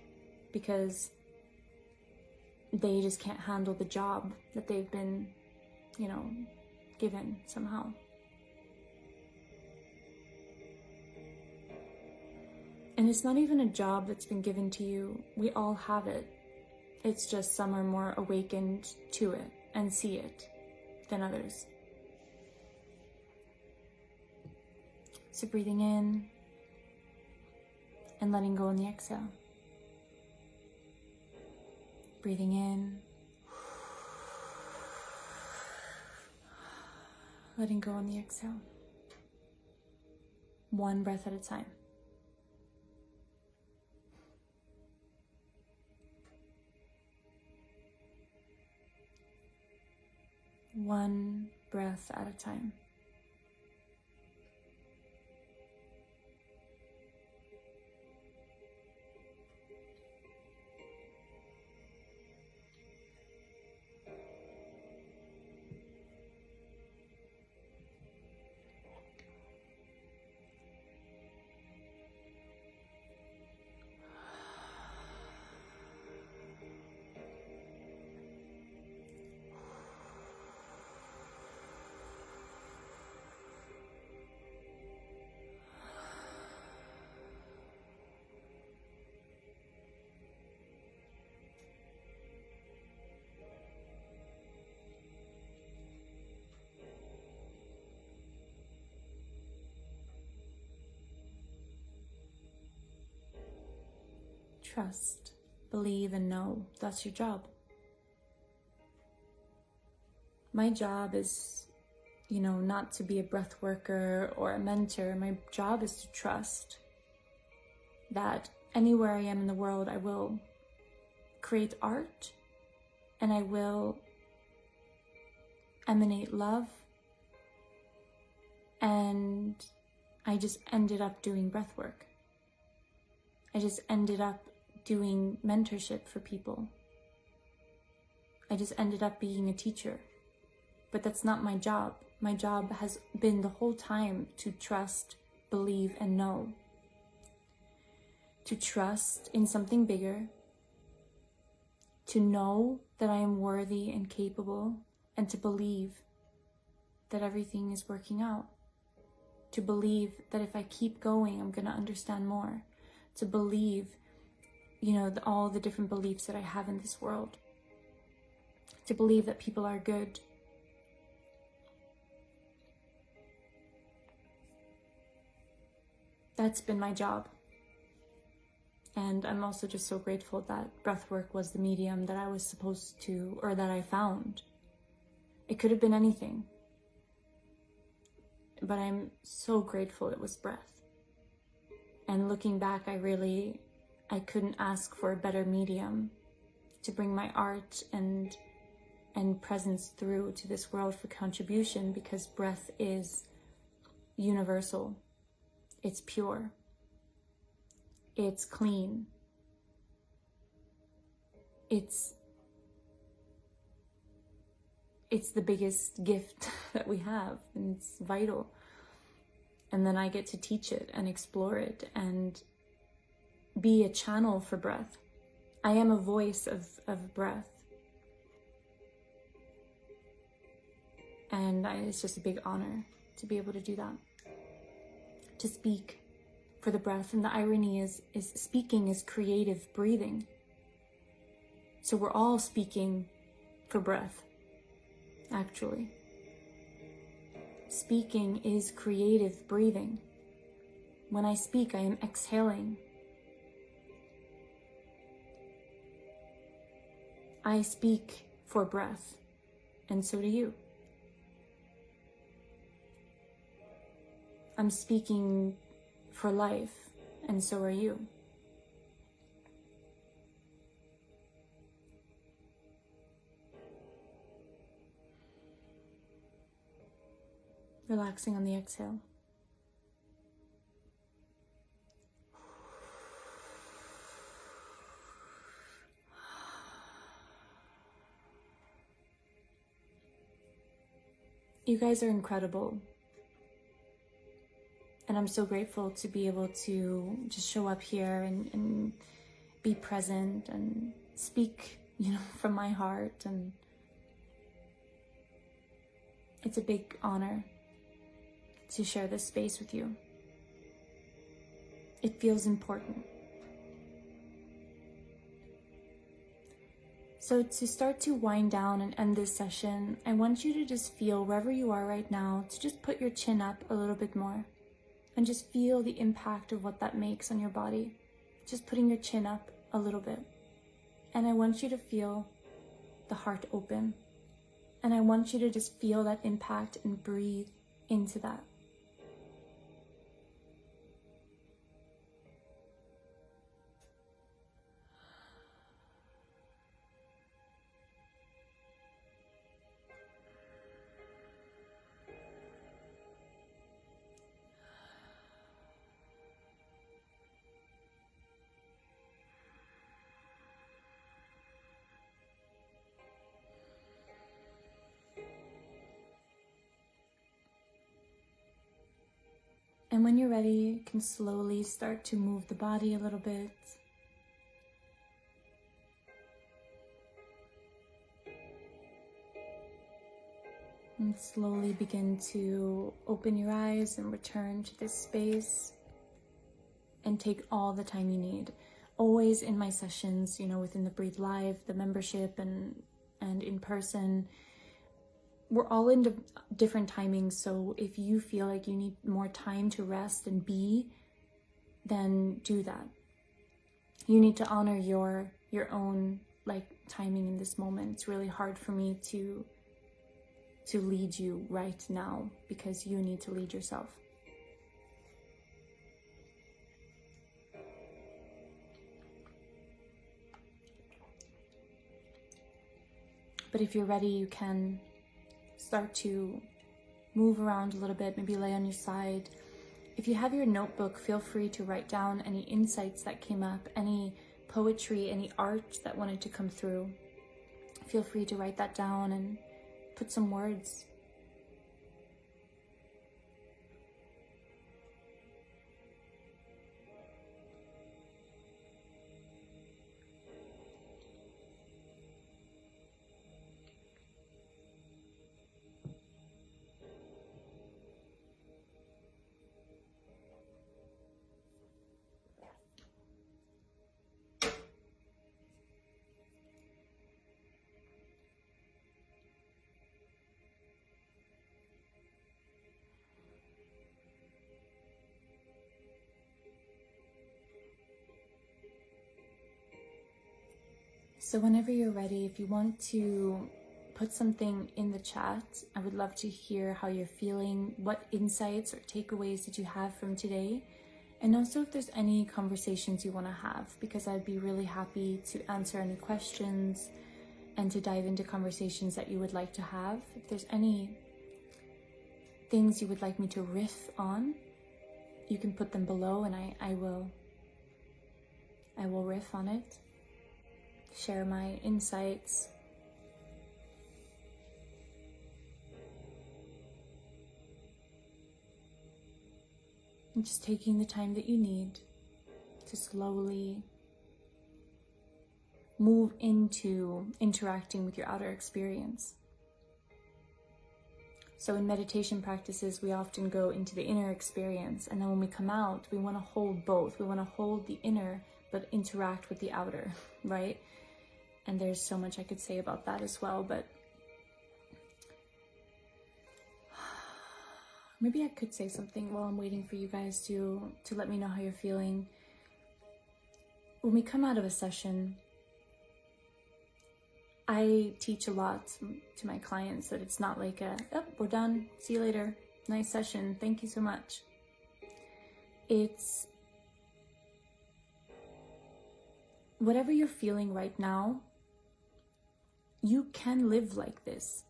because they just can't handle the job that they've been, you know, given somehow. And it's not even a job that's been given to you. We all have it. It's just some are more awakened to it and see it than others. So breathing in and letting go on the exhale. Breathing in, letting go on the exhale. One breath at a time. One breath at a time. Trust, believe, and know. That's your job. My job is, you know, not to be a breath worker or a mentor. My job is to trust that anywhere I am in the world, I will create art and I will emanate love. And I just ended up doing breath work. I just ended up doing mentorship for people. I just ended up being a teacher. But that's not my job. My job has been the whole time to trust, believe, and know. to trust in something bigger, to know that I am worthy and capable, and to believe that everything is working out. To believe that if I keep going, I'm going to understand more. To believe, all the different beliefs that I have in this world. To believe that people are good. That's been my job. And I'm also just so grateful that breathwork was the medium that I was supposed to, or that I found. It could have been anything. But I'm so grateful it was breath. And looking back, I couldn't ask for a better medium to bring my art and presence through to this world for contribution, because breath is universal. It's pure. It's clean. It's the biggest gift that we have, and it's vital. And then I get to teach it and explore it and be a channel for breath. I am a voice of breath. And it's just a big honor to be able to do that. To speak for the breath. And the irony is speaking is creative breathing. So we're all speaking for breath, actually. Speaking is creative breathing. When I speak, I am exhaling. I speak for breath, and so do you. I'm speaking for life, and so are you. Relaxing on the exhale. You guys are incredible. And I'm so grateful to be able to just show up here and be present and speak, from my heart. And it's a big honor to share this space with you. It feels important. So to start to wind down and end this session, I want you to just feel wherever you are right now, to just put your chin up a little bit more and just feel the impact of what that makes on your body. Just putting your chin up a little bit. And I want you to feel the heart open. And I want you to just feel that impact and breathe into that. And when you're ready, you can slowly start to move the body a little bit. And slowly begin to open your eyes and return to this space. And take all the time you need. Always in my sessions, within the Breathe Live, the membership, and in person, we're all in different timings. So if you feel like you need more time to rest and be, then do that. You need to honor your own timing in this moment. It's really hard for me to lead you right now, because you need to lead yourself. But if you're ready, you can start to move around a little bit, maybe lay on your side. If you have your notebook, feel free to write down any insights that came up, any poetry, any art that wanted to come through. Feel free to write that down and put some words. So whenever you're ready, if you want to put something in the chat, I would love to hear how you're feeling, what insights or takeaways did you have from today, and also if there's any conversations you want to have, because I'd be really happy to answer any questions and to dive into conversations that you would like to have. If there's any things you would like me to riff on, you can put them below, and I will riff on it, share my insights. And just taking the time that you need to slowly move into interacting with your outer experience. So in meditation practices, we often go into the inner experience, and then when we come out, we want to hold both. We want to hold the inner, but interact with the outer, right? And there's so much I could say about that as well, but maybe I could say something while I'm waiting for you guys to let me know how you're feeling. When we come out of a session, I teach a lot to my clients that it's not like oh, we're done, see you later, nice session, thank you so much. It's whatever you're feeling right now, you can live like this.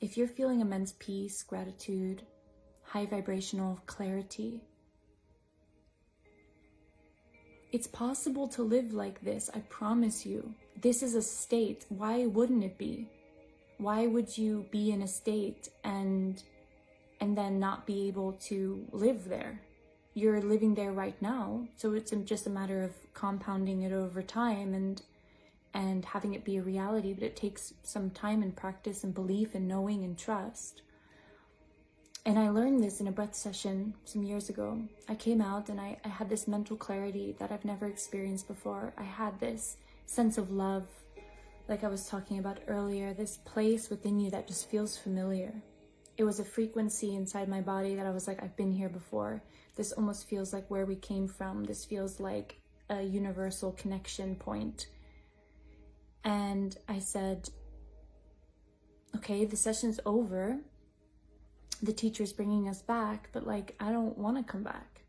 If you're feeling immense peace, gratitude, high vibrational clarity, it's possible to live like this, I promise you. This is a state. Why wouldn't it be? Why would you be in a state and then not be able to live there? You're living there right now, so it's just a matter of compounding it over time and having it be a reality, but it takes some time and practice and belief and knowing and trust. And I learned this in a breath session some years ago. I came out and I had this mental clarity that I've never experienced before. I had this sense of love, like I was talking about earlier, this place within you that just feels familiar. It was a frequency inside my body that I was like, I've been here before. This almost feels like where we came from. This feels like a universal connection point. And I said, okay, the session's over. The teacher's bringing us back, but like, I don't want to come back.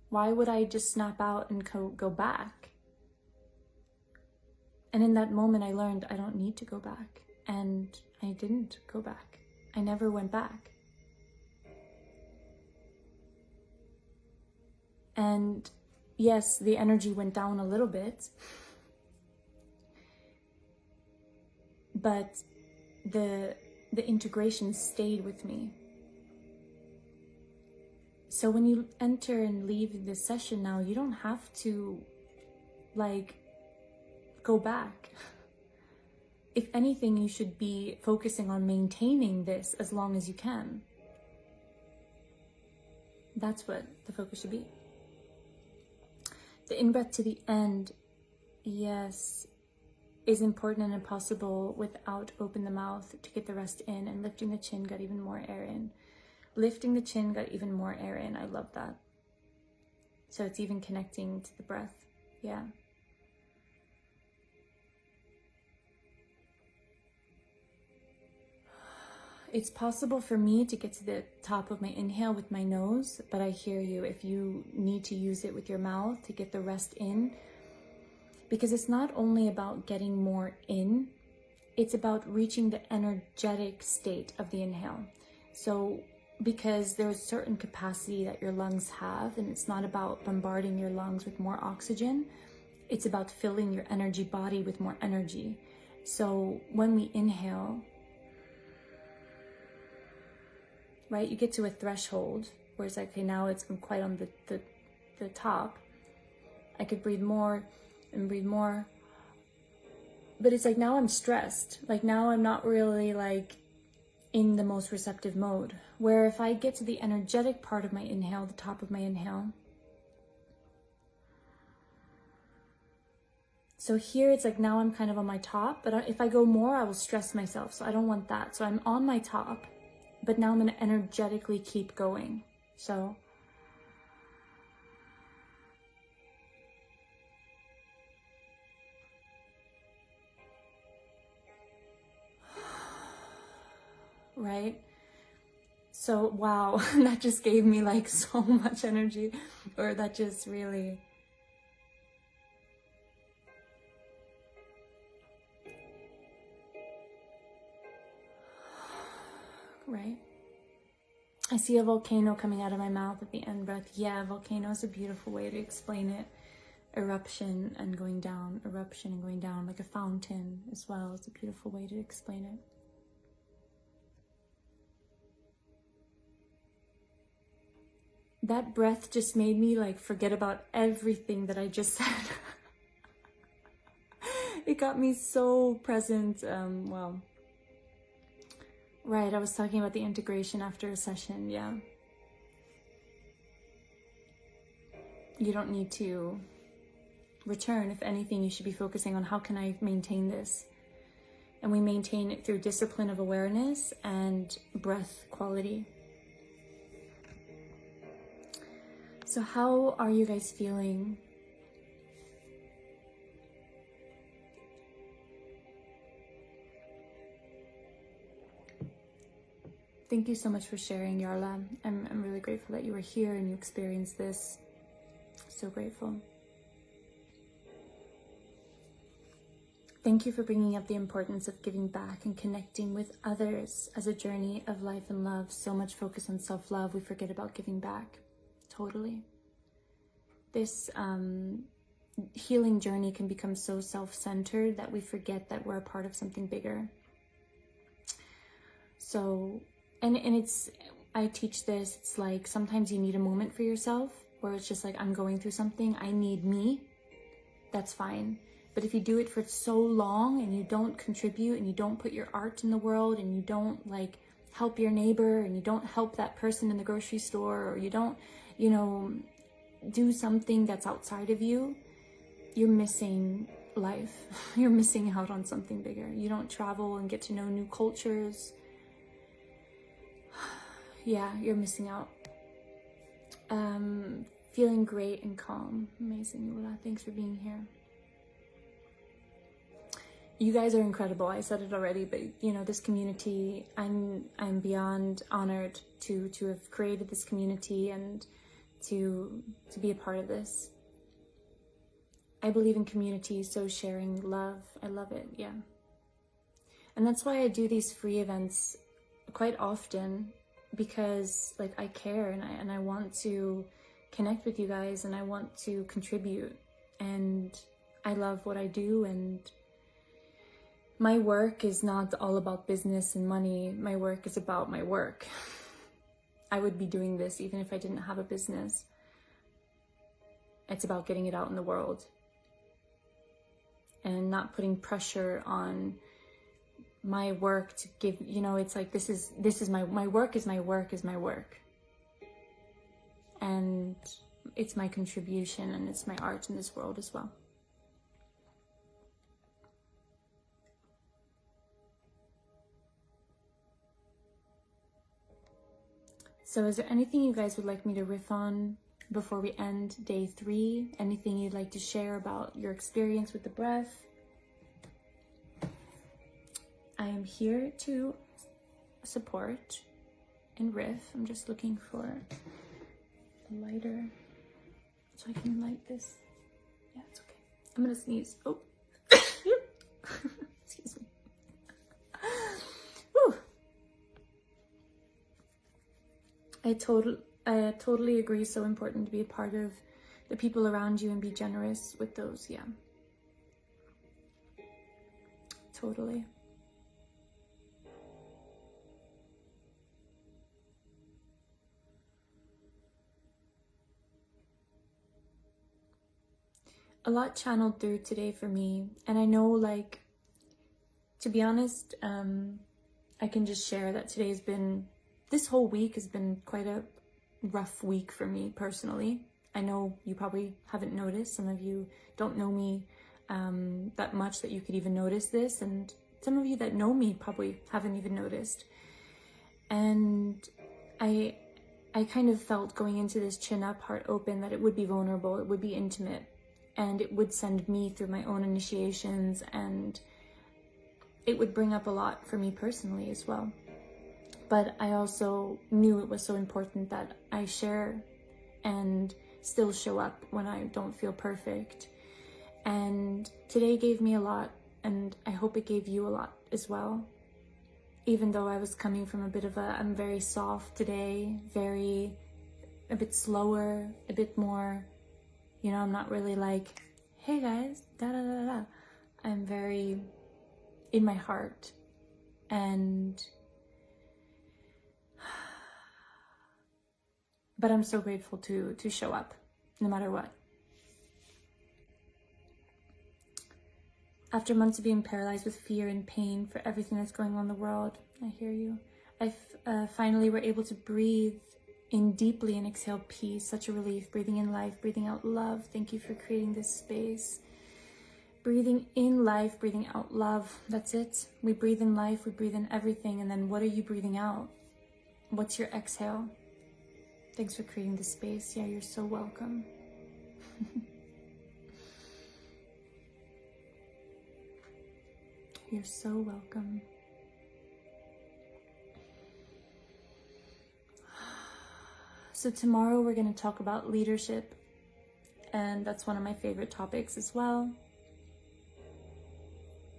Why would I just snap out and go back? And in that moment, I learned I don't need to go back. And I didn't go back. I never went back. And yes, the energy went down a little bit, but the integration stayed with me. So when you enter and leave this session now, you don't have to like go back. If anything, you should be focusing on maintaining this as long as you can. That's what the focus should be. The in-breath to the end, yes, is important and impossible without open the mouth to get the rest in, and lifting the chin got even more air in. Lifting the chin got even more air in. I love that. So it's even connecting to the breath. Yeah. It's possible for me to get to the top of my inhale with my nose, but I hear you if you need to use it with your mouth to get the rest in. Because it's not only about getting more in, it's about reaching the energetic state of the inhale. So because there's a certain capacity that your lungs have, and it's not about bombarding your lungs with more oxygen, it's about filling your energy body with more energy. So when we inhale, right, you get to a threshold where it's like, okay, now it's quite on the top. I could breathe more and breathe more. But it's like, now I'm stressed. Like now I'm not really like in the most receptive mode. Where if I get to the energetic part of my inhale, the top of my inhale. So here it's like, now I'm kind of on my top, but if I go more, I will stress myself. So I don't want that. So I'm on my top, but now I'm going to energetically keep going. So right? So, wow, that just gave me like so much energy, or that just really, right? I see a volcano coming out of my mouth at the end breath. Yeah, volcano is a beautiful way to explain it. Eruption and going down, eruption and going down, like a fountain as well. It's a beautiful way to explain it. That breath just made me like forget about everything that I just said. It got me so present. Well, right, I was talking about the integration after a session, yeah. You don't need to return. If anything, you should be focusing on how can I maintain this? And we maintain it through discipline of awareness and breath quality. So how are you guys feeling? Thank you so much for sharing, Yarla. I'm really grateful that you were here and you experienced this. So grateful. Thank you for bringing up the importance of giving back and connecting with others as a journey of life and love. So much focus on self-love, we forget about giving back. Totally. This healing journey can become so self-centered that we forget that we're a part of something bigger. So, and it's, I teach this, it's like sometimes you need a moment for yourself where it's just like, I'm going through something, I need me. That's fine. But if you do it for so long and you don't contribute and you don't put your art in the world and you don't like help your neighbor and you don't help that person in the grocery store, or you don't, you know, do something that's outside of you, you're missing life. You're missing out on something bigger. You don't travel and get to know new cultures. Yeah, you're missing out. Feeling great and calm. Amazing, Yula. Thanks for being here. You guys are incredible. I said it already, but you know, this community, I'm beyond honored to have created this community and to be a part of this. I believe in community, so sharing love, I love it, yeah. And that's why I do these free events quite often, because like I care and I want to connect with you guys and I want to contribute, and I love what I do, and my work is not all about business and money. My work is about my work. I would be doing this even if I didn't have a business. It's about getting it out in the world and not putting pressure on my work to give, you know, it's like this is my work is my work is my work. And it's my contribution and it's my art in this world as well. So is there anything you guys would like me to riff on before we end day 3? Anything you'd like to share about your experience with the breath? I am here to support and riff. I'm just looking for a lighter so I can light this. Yeah, it's okay. I'm gonna sneeze. Oh, excuse me. Whew. I totally agree. So important to be a part of the people around you and be generous with those. Yeah, totally. A lot channeled through today for me, and I know, like, to be honest, I can just share that this whole week has been quite a rough week for me personally. I know you probably haven't noticed. Some of you don't know me that much that you could even notice this, and some of you that know me probably haven't even noticed. And I kind of felt going into this chin up, heart open, that it would be vulnerable, it would be intimate, and it would send me through my own initiations, and it would bring up a lot for me personally as well. But I also knew it was so important that I share and still show up when I don't feel perfect. And today gave me a lot, and I hope it gave you a lot as well. Even though I was coming from a bit of I'm very soft today, a bit slower, a bit more, I'm not really like, hey guys, da da da da. I'm very in my heart, but I'm so grateful to show up no matter what. After months of being paralyzed with fear and pain for everything that's going on in the world, I hear you. I finally were able to breathe in deeply and exhale peace. Such a relief. Breathing in life, breathing out love. Thank you for creating this space. Breathing in life, breathing out love. That's it. We breathe in life, we breathe in everything. And then what are you breathing out? What's your exhale? Thanks for creating this space. Yeah, you're so welcome. You're so welcome. So tomorrow we're going to talk about leadership, and that's one of my favorite topics as well.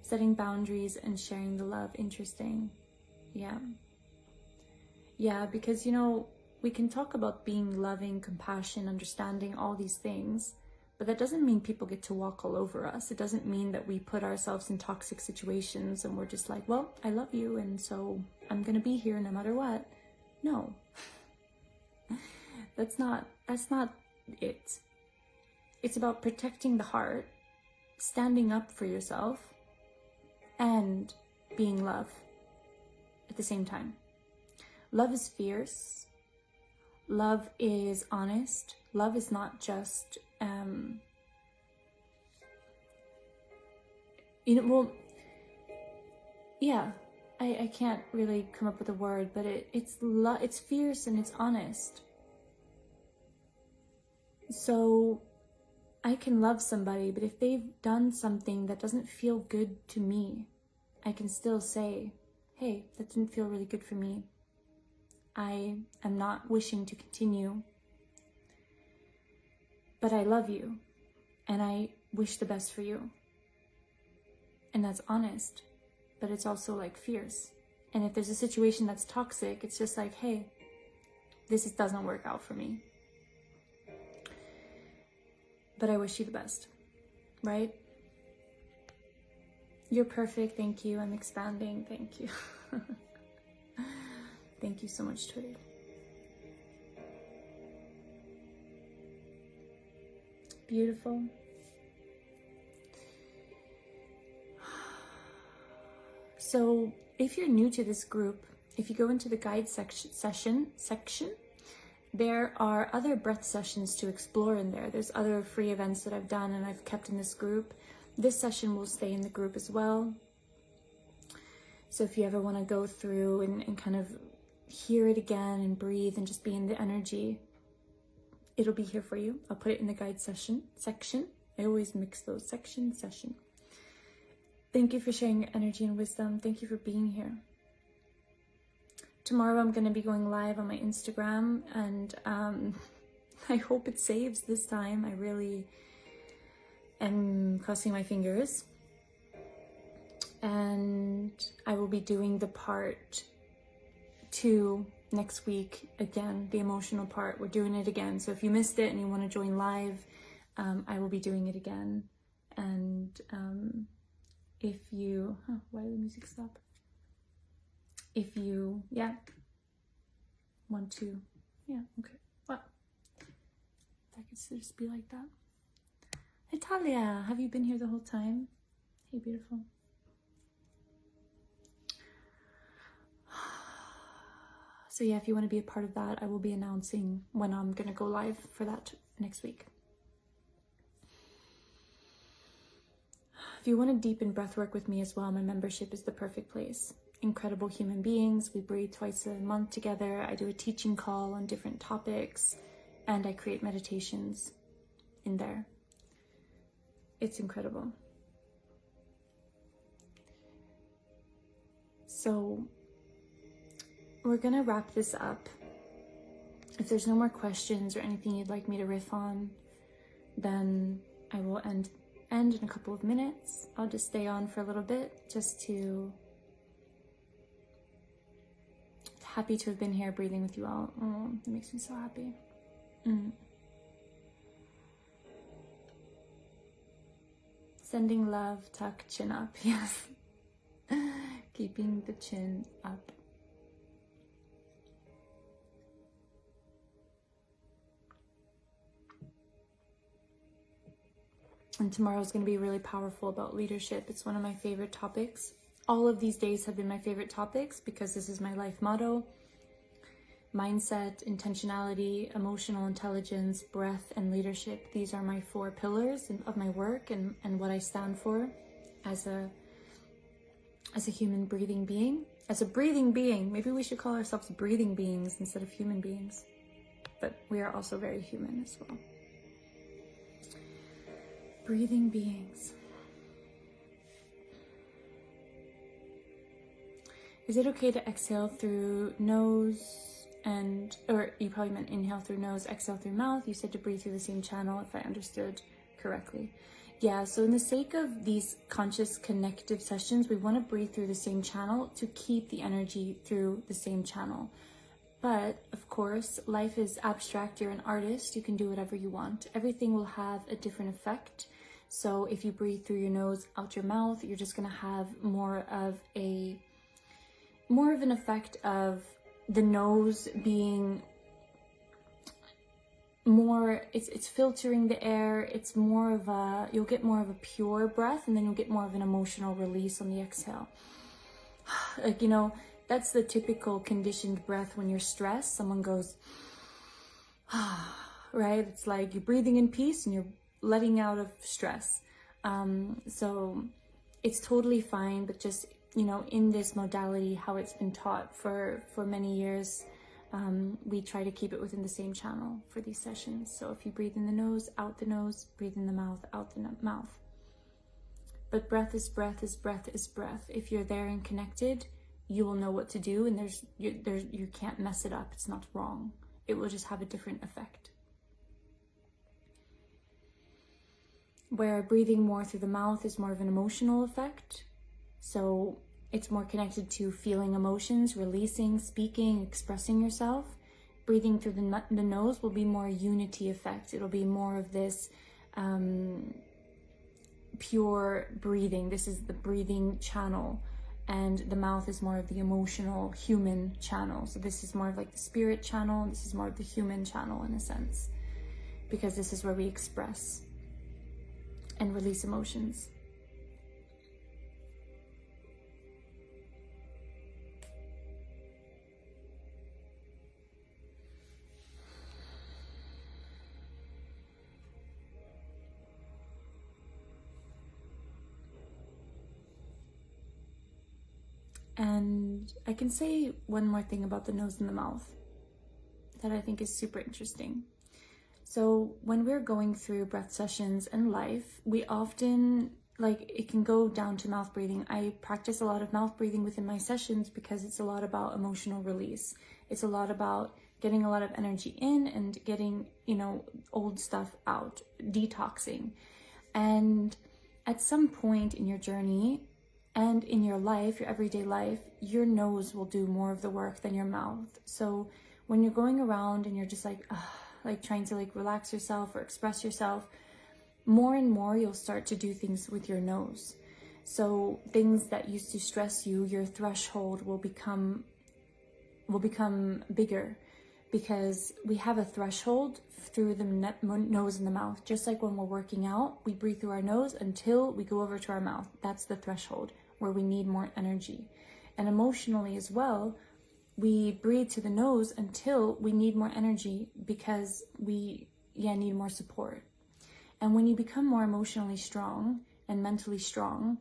Setting boundaries and sharing the love. Interesting. Yeah, because we can talk about being loving, compassion, understanding, all these things, but that doesn't mean people get to walk all over us. It doesn't mean that we put ourselves in toxic situations and we're just like, well, I love you, and so I'm gonna be here no matter what. No. That's not it. It's about protecting the heart, standing up for yourself, and being love at the same time. Love is fierce. Love is honest. Love is not just, I can't really come up with a word, but it's fierce and it's honest. So I can love somebody, but if they've done something that doesn't feel good to me, I can still say, hey, that didn't feel really good for me. I am not wishing to continue, but I love you and I wish the best for you. And that's honest, but it's also like fierce. And if there's a situation that's toxic, it's just like, hey, this doesn't work out for me, but I wish you the best, right? You're perfect. Thank you. I'm expanding. Thank you. Thank you so much, Twitter. Beautiful. So if you're new to this group, if you go into the guide section, there are other breath sessions to explore in there. There's other free events that I've done and I've kept in this group. This session will stay in the group as well. So if you ever want to go through and kind of hear it again and breathe and just be in the energy, it'll be here for you. I'll put it in the guide section. I always mix those session. Thank you for sharing your energy and wisdom. Thank you for being here. Tomorrow I'm going to be going live on my Instagram, and I hope it saves this time. I really am crossing my fingers. And I will be doing the part 2 next week again, the emotional part. We're doing it again. So if you missed it and you want to join live, I will be doing it again. And if you, why did the music stop? If you, want to, okay. Well, that could just be like that. Hey Talia, have you been here the whole time? Hey, beautiful. So yeah, if you want to be a part of that, I will be announcing when I'm going to go live for that next week. If you want to deepen breathwork with me as well, my membership is the perfect place. Incredible human beings. We breathe twice a month together. I do a teaching call on different topics, and I create meditations in there. It's incredible. So we're gonna wrap this up. If there's no more questions or anything you'd like me to riff on, then I will end in a couple of minutes. I'll just stay on for a little bit, just to happy to have been here breathing with you all. Oh, it makes me so happy. Sending love, tuck, chin up. Yes. Keeping the chin up. And tomorrow is going to be really powerful about leadership. It's one of my favorite topics. All of these days have been my favorite topics because this is my life motto. Mindset, intentionality, emotional intelligence, breath, and leadership. These are my 4 pillars of my work and what I stand for as a human breathing being. As a breathing being, maybe we should call ourselves breathing beings instead of human beings. But we are also very human as well. Breathing beings. Is it okay to exhale through nose or you probably meant inhale through nose, exhale through mouth. You said to breathe through the same channel, if I understood correctly. Yeah, so in the sake of these conscious connective sessions, we want to breathe through the same channel to keep the energy through the same channel. But of course, life is abstract. You're an artist. You can do whatever you want. Everything will have a different effect. So if you breathe through your nose, out your mouth, you're just going to have more of an effect of the nose being more, it's filtering the air. It's more of you'll get more of a pure breath, and then you'll get more of an emotional release on the exhale. Like, that's the typical conditioned breath when you're stressed. Someone goes, right? It's like you're breathing in peace and you're letting out of stress. So it's totally fine, but just, in this modality, how it's been taught for many years, we try to keep it within the same channel for these sessions. So if you breathe in the nose, out the nose, breathe in the mouth, out the mouth. But breath is breath is breath is breath. If you're there and connected, you will know what to do, and you can't mess it up. It's not wrong. It will just have a different effect. Where breathing more through the mouth is more of an emotional effect. So it's more connected to feeling emotions, releasing, speaking, expressing yourself. Breathing through the nose will be more unity effect. It'll be more of this pure breathing. This is the breathing channel. And the mouth is more of the emotional human channel. So this is more of like the spirit channel. This is more of the human channel in a sense. Because this is where we express and release emotions. And I can say one more thing about the nose and the mouth that I think is super interesting. So when we're going through breath sessions in life, we often, it can go down to mouth breathing. I practice a lot of mouth breathing within my sessions because it's a lot about emotional release. It's a lot about getting a lot of energy in and getting, old stuff out, detoxing. And at some point in your journey and in your life, your everyday life, your nose will do more of the work than your mouth. So when you're going around and you're just trying to relax yourself or express yourself, more and more you'll start to do things with your nose. So things that used to stress you, your threshold will become bigger, because we have a threshold through the nose and the mouth. Just like when we're working out, we breathe through our nose until we go over to our mouth. That's the threshold where we need more energy. And emotionally as well, we breathe to the nose until we need more energy, because we need more support. And when you become more emotionally strong and mentally strong,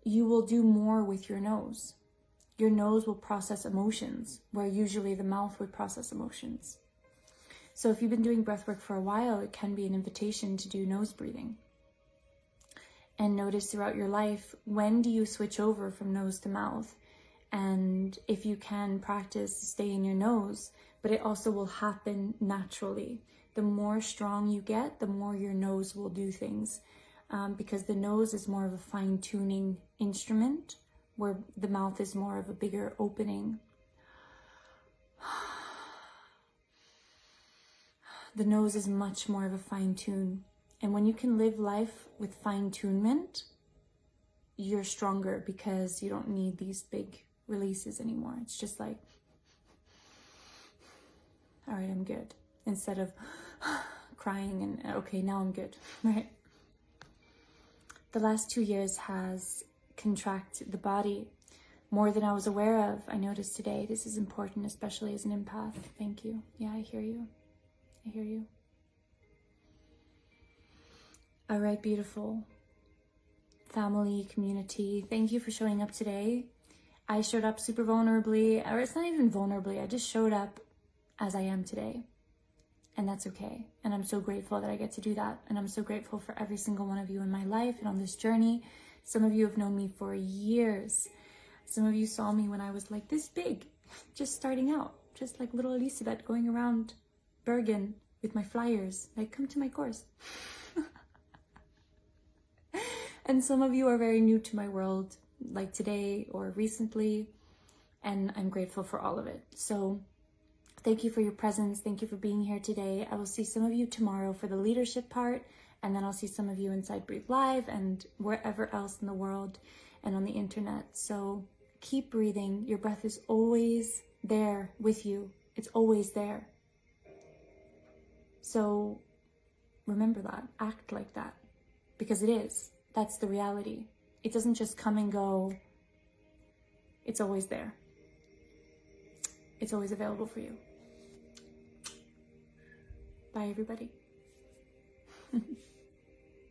you will do more with your nose. Your nose will process emotions, where usually the mouth would process emotions. So if you've been doing breath work for a while, it can be an invitation to do nose breathing. And notice throughout your life, when do you switch over from nose to mouth? And if you can practice, stay in your nose, but it also will happen naturally. The more strong you get, the more your nose will do things, because the nose is more of a fine-tuning instrument, where the mouth is more of a bigger opening. The nose is much more of a fine-tune. And when you can live life with fine-tunement, you're stronger, because you don't need these big releases anymore. It's just like, all right, I'm good. Instead of crying and, okay, now I'm good, right? The last 2 years has contracted the body more than I was aware of. I noticed today. This is important, especially as an empath. Thank you. Yeah, I hear you. I hear you. All right, beautiful family, community. Thank you for showing up today. I showed up super vulnerably, or it's not even vulnerably. I just showed up as I am today. And that's okay. And I'm so grateful that I get to do that. And I'm so grateful for every single one of you in my life and on this journey. Some of you have known me for years. Some of you saw me when I was like this big, just starting out, just like little Elisabeth going around Bergen with my flyers, like, come to my course. And some of you are very new to my world, like today or recently, and I'm grateful for all of it. So thank you for your presence. Thank you for being here today. I will see some of you tomorrow for the leadership part, and then I'll see some of you inside Breathe Live and wherever else in the world and on the internet. So keep breathing. Your breath is always there with you. It's always there. So remember that. Act like that, because it is. That's the reality. It doesn't just come and go. It's always there. It's always available for you. Bye, everybody.